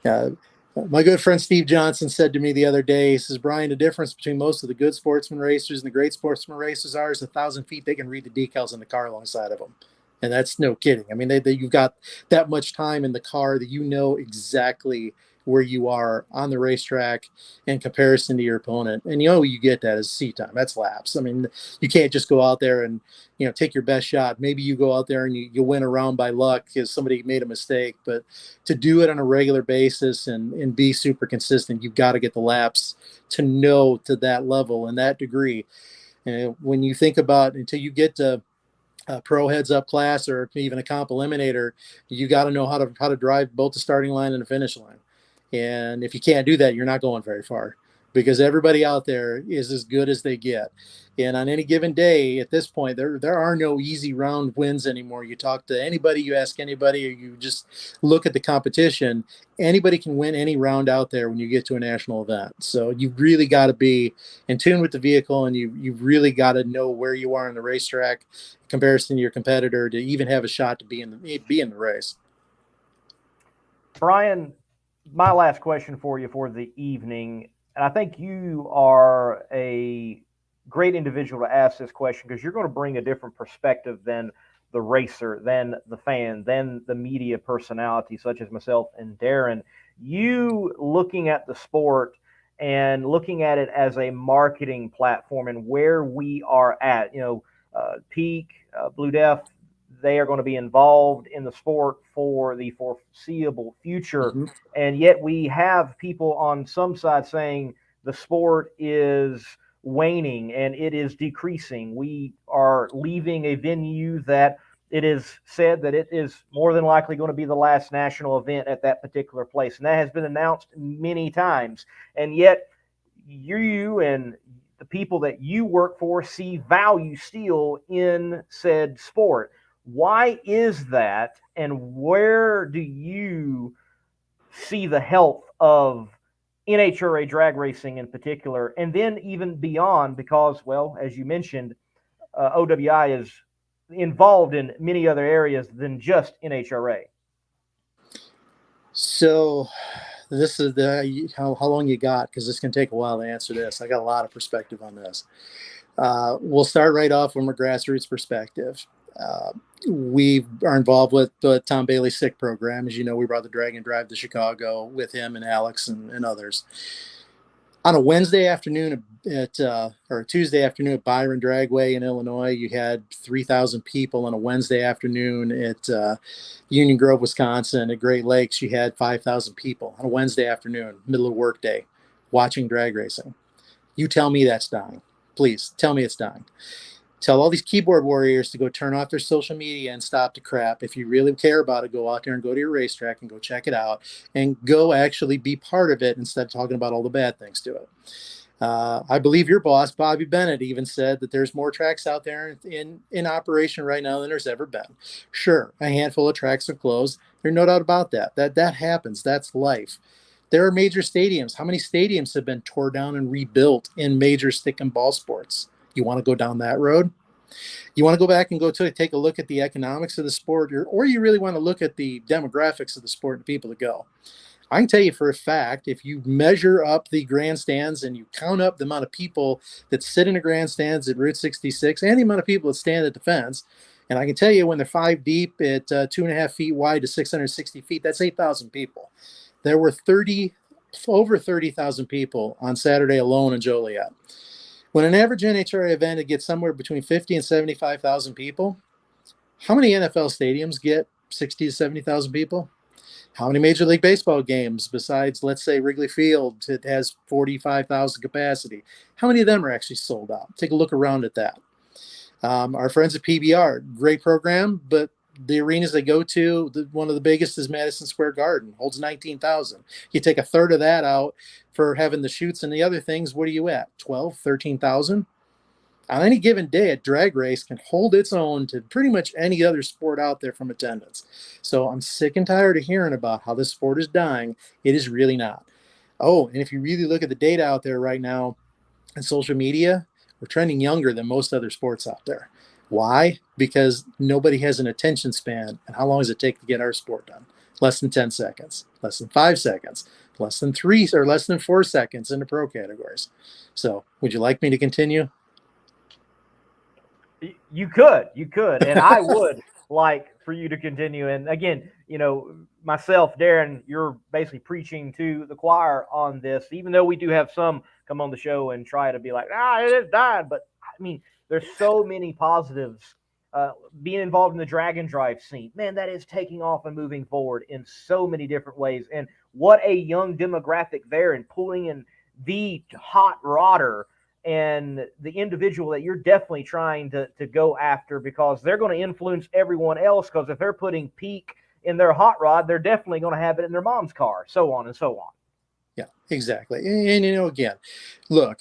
My good friend Steve Johnson said to me the other day, he says, Brian, the difference between most of the good sportsman racers and the great sportsman racers is 1,000 feet. They can read the decals in the car alongside of them. And that's no kidding. I mean, you've got that much time in the car that you know exactly where you are on the racetrack in comparison to your opponent. And you get that as seat time. That's laps. I mean, you can't just go out there and take your best shot. Maybe you go out there and you win a round by luck because somebody made a mistake, but to do it on a regular basis and be super consistent, you've got to get the laps to know to that level and that degree. And when you think about until you get to pro heads up class or even a comp eliminator, you got to know how to drive both the starting line and the finish line. And if you can't do that, you're not going very far, because everybody out there is as good as they get. And on any given day at this point, there are no easy round wins anymore. You talk to anybody, you ask anybody, or you just look at the competition, anybody can win any round out there when you get to a national event. So you've really got to be in tune with the vehicle, and you've really got to know where you are in the racetrack in comparison to your competitor to even have a shot to be in the race. Brian, my last question for you for the evening, and I think you are a great individual to ask this question because you're going to bring a different perspective than the racer, than the fan, than the media personality such as myself and Darren. You looking at the sport and looking at it as a marketing platform and where we are at, Peak, Blue Def, they are going to be involved in the sport for the foreseeable future. Mm-hmm. And yet we have people on some side saying the sport is waning and it is decreasing. We are leaving a venue that it is said that it is more than likely going to be the last national event at that particular place. And that has been announced many times. And yet you and the people that you work for see value still in said sport. Why is that, and where do you see the health of NHRA drag racing in particular, and then even beyond? Because, well, as you mentioned, OWI is involved in many other areas than just NHRA. So this is how long you got, because it's going to take a while to answer this. I got a lot of perspective on this. We'll start right off from a grassroots perspective. We are involved with the Tom Bailey SICK program. As you know, we brought the Dragon Drive to Chicago with him and Alex and others. On a Wednesday afternoon or a Tuesday afternoon at Byron Dragway in Illinois, you had 3,000 people. On a Wednesday afternoon at Union Grove, Wisconsin, at Great Lakes, you had 5,000 people on a Wednesday afternoon, middle of workday, watching drag racing. You tell me that's dying. Please tell me it's dying. Tell all these keyboard warriors to go turn off their social media and stop the crap. If you really care about it, go out there and go to your racetrack and go check it out and go actually be part of it instead of talking about all the bad things to it. I believe your boss, Bobby Bennett, even said that there's more tracks out there in operation right now than there's ever been. Sure, a handful of tracks are closed. There's no doubt about that. That happens. That's life. There are major stadiums. How many stadiums have been torn down and rebuilt in major stick and ball sports? You want to go down that road? You want to go back and take a look at the economics of the sport, or you really want to look at the demographics of the sport and people that go? I can tell you for a fact, if you measure up the grandstands and you count up the amount of people that sit in the grandstands at Route 66 and the amount of people that stand at the fence, and I can tell you when they're 5 deep at 2.5 feet wide to 660 feet, that's 8,000 people. There were over 30,000 people on Saturday alone in Joliet. When an average NHRA event gets somewhere between 50 and 75,000 people, how many NFL stadiums get 60 to 70,000 people? How many Major League Baseball games besides, let's say, Wrigley Field, it has 45,000 capacity? How many of them are actually sold out? Take a look around at that. Our friends at PBR, great program, but the arenas they go to, one of the biggest is Madison Square Garden, holds 19,000. You take a third of that out for having the shoots and the other things, what are you at? 12, 13,000? On any given day, a drag race can hold its own to pretty much any other sport out there from attendance. So I'm sick and tired of hearing about how this sport is dying. It is really not. Oh, and if you really look at the data out there right now on social media, we're trending younger than most other sports out there. Why? Because nobody has an attention span. And how long does it take to get our sport done? Less than 10 seconds, less than 5 seconds, less than 3 or less than 4 seconds in the pro categories. So would you like me to continue? You could, and I would like for you to continue. And again, myself, Darren, you're basically preaching to the choir on this, even though we do have some come on the show and try to be like, it is dying. But I mean, there's so many positives. Being involved in the Dragon Drive scene, man, that is taking off and moving forward in so many different ways. And what a young demographic there, and pulling in the hot rodder and the individual that you're definitely trying to go after, because they're going to influence everyone else. Because if they're putting peak in their hot rod, they're definitely going to have it in their mom's car, so on and so on. Yeah, exactly. And again, look,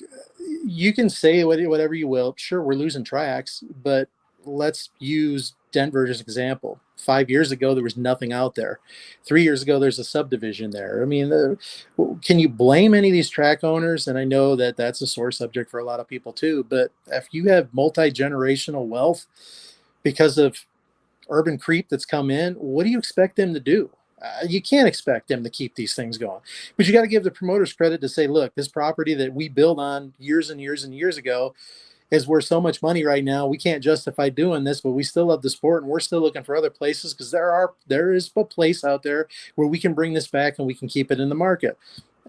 you can say whatever you will. Sure, we're losing tracks, but let's use Denver as an example. 5 years ago, there was nothing out there. 3 years ago, there's a subdivision there. I mean, can you blame any of these track owners? And I know that that's a sore subject for a lot of people too, but if you have multi-generational wealth because of urban creep that's come in, what do you expect them to do? You can't expect them to keep these things going. But you got to give the promoters credit to say, look, this property that we built on years and years and years ago is worth so much money right now. We can't justify doing this, but we still love the sport, and we're still looking for other places, because there is a place out there where we can bring this back and we can keep it in the market.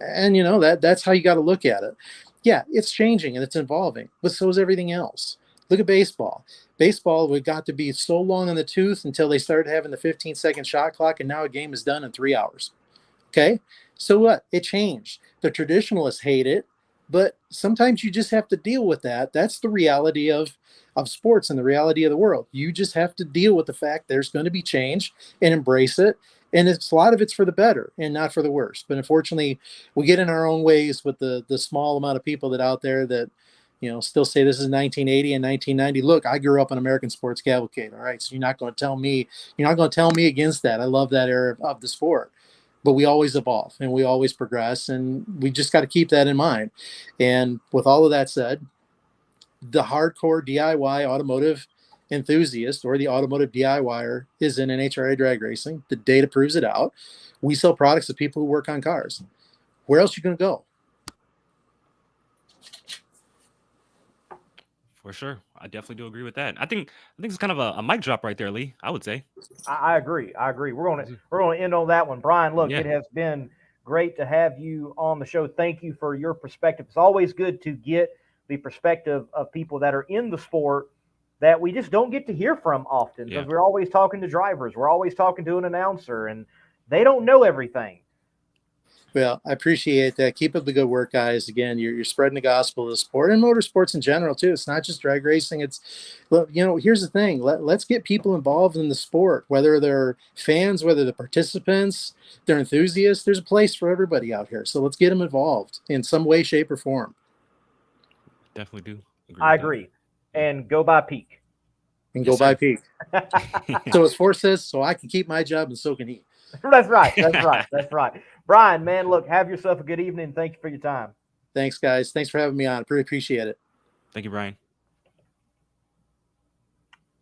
And that's how you got to look at it. Yeah, it's changing and it's evolving, but so is everything else. Look at baseball. Baseball, we got to be so long in the tooth until they started having the 15-second shot clock, and now a game is done in 3 hours. Okay, so what? It changed. The traditionalists hate it, but sometimes you just have to deal with that. That's the reality of sports and the reality of the world. You just have to deal with the fact there's going to be change and embrace it. And a lot of it's for the better and not for the worse. But unfortunately, we get in our own ways with the small amount of people that out there that, still say this is 1980 and 1990. Look, I grew up on American Sports Cavalcade. All right. So you're not going to tell me against that. I love that era of the sport. But we always evolve and we always progress, and we just got to keep that in mind. And with all of that said, the hardcore DIY automotive enthusiast or the automotive DIYer is in NHRA drag racing. The data proves it out. We sell products to people who work on cars. Where else are you going to go? For sure. I definitely do agree with that. I think it's kind of a mic drop right there, Lee, I would say. I agree. We're gonna end on that one. Brian, look, It has been great to have you on the show. Thank you for your perspective. It's always good to get the perspective of people that are in the sport that we just don't get to hear from often, because we're always talking to drivers. We're always talking to an announcer, and they don't know everything. Well, I appreciate that. Keep up the good work, guys. Again, you're spreading the gospel of the sport and motorsports in general too. It's not just drag racing. It's, here's the thing. Let's get people involved in the sport, whether they're fans, whether they're participants, they're enthusiasts. There's a place for everybody out here. So let's get them involved in some way, shape, or form. Definitely do. I agree. And go by Peak. And go by Peak. So as Forrest says, so I can keep my job and so can he. That's right. That's right. Brian, man, look, have yourself a good evening. Thank you for your time. Thanks, guys. Thanks for having me on. I really appreciate it. Thank you, Brian.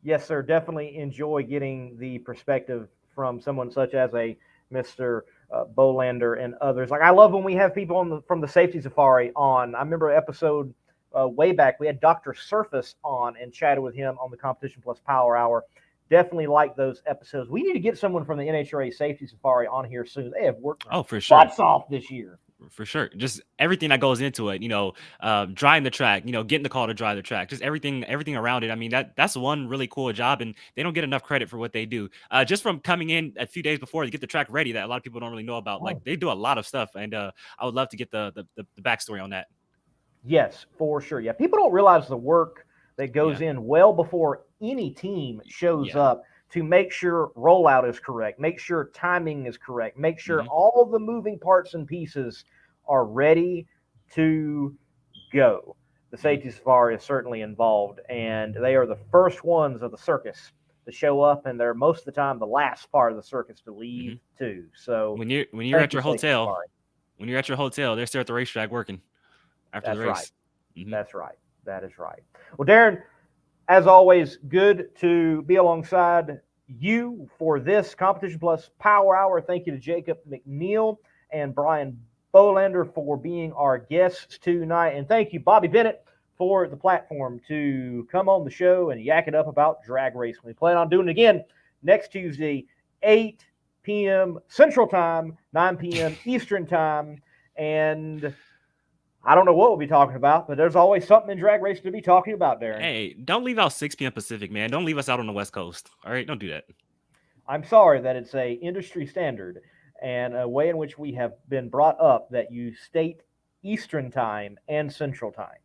Yes, sir. Definitely enjoy getting the perspective from someone such as a Mr. Bolander and others. Like, I love when we have people from the Safety Safari on. I remember an episode way back, we had Dr. Surface on and chatted with him on the Competition Plus Power Hour. Definitely like those episodes. We need to get someone from the NHRA Safety Safari on here soon. They have worked for sure. Butts off this year. For sure. Just everything that goes into it, driving the track, getting the call to drive the track, just everything around it. I mean, that's one really cool job, and they don't get enough credit for what they do. Just from coming in a few days before to get the track ready, that a lot of people don't really know about. Like, they do a lot of stuff, and I would love to get the backstory on that. Yes, for sure. Yeah, people don't realize the work that goes in well before any team shows up to make sure rollout is correct, make sure timing is correct, make sure all of the moving parts and pieces are ready to go. The Safety Safari is certainly involved, and they are the first ones of the circus to show up, and they're most of the time the last part of the circus to leave too. So when you're at your hotel, they're still at the racetrack working after the race. Right. That's right. That is right. Well, Darren, as always, good to be alongside you for this Competition Plus Power Hour. Thank you to Jacob McNeil and Brian Bolander for being our guests tonight. And thank you, Bobby Bennett, for the platform to come on the show and yak it up about drag racing. We plan on doing it again next Tuesday, 8 p.m. Central Time, 9 p.m. Eastern Time. And I don't know what we'll be talking about, but there's always something in drag racing to be talking about, Darren. Hey, don't leave out 6 p.m. Pacific, man. Don't leave us out on the West Coast. All right, don't do that. I'm sorry that it's a industry standard and a way in which we have been brought up that you state Eastern Time and Central Time.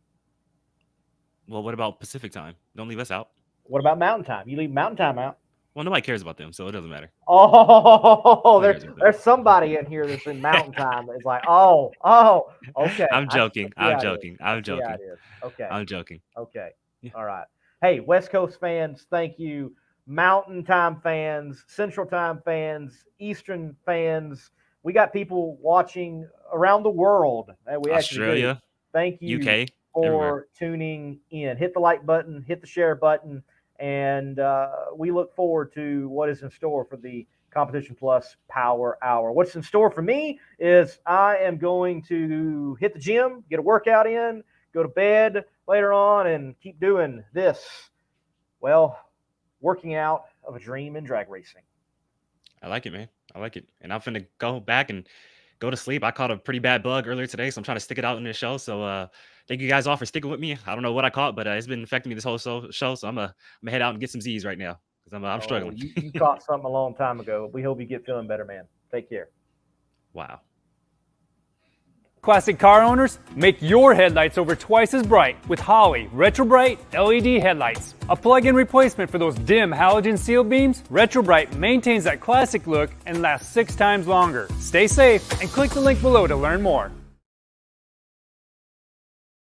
Well, what about Pacific Time? Don't leave us out. What about Mountain Time? You leave Mountain Time out. Well, nobody cares about them, so it doesn't matter. Oh, there's somebody in here that's in Mountain Time that's like, oh, okay. I'm joking. Okay. Okay. Yeah. All right. Hey, West Coast fans, thank you. Mountain Time fans, Central Time fans, Eastern fans. We got people watching around the world. Australia. Thank you UK, for everywhere. tuning in. Hit the like button, hit the share button. And we look forward to what is in store for the Competition Plus Power Hour. What's in store for me is I am going to hit the gym, get a workout in, go to bed later on, and keep doing this. Well, working out of a dream in drag racing. I like it, man. I like it. And I'm finna go back and go to sleep. I caught a pretty bad bug earlier today, so I'm trying to stick it out in this show. So thank you guys all for sticking with me. I don't know what I caught, but it's been affecting me this whole show. So I'm gonna head out and get some Z's right now because I'm struggling. You caught something a long time ago. We hope you get feeling better, man. Take care. Wow. Classic car owners, make your headlights over twice as bright with Holley Retro Bright LED headlights. A plug-in replacement for those dim halogen seal beams, Retro Bright maintains that classic look and lasts 6 times longer. Stay safe and click the link below to learn more.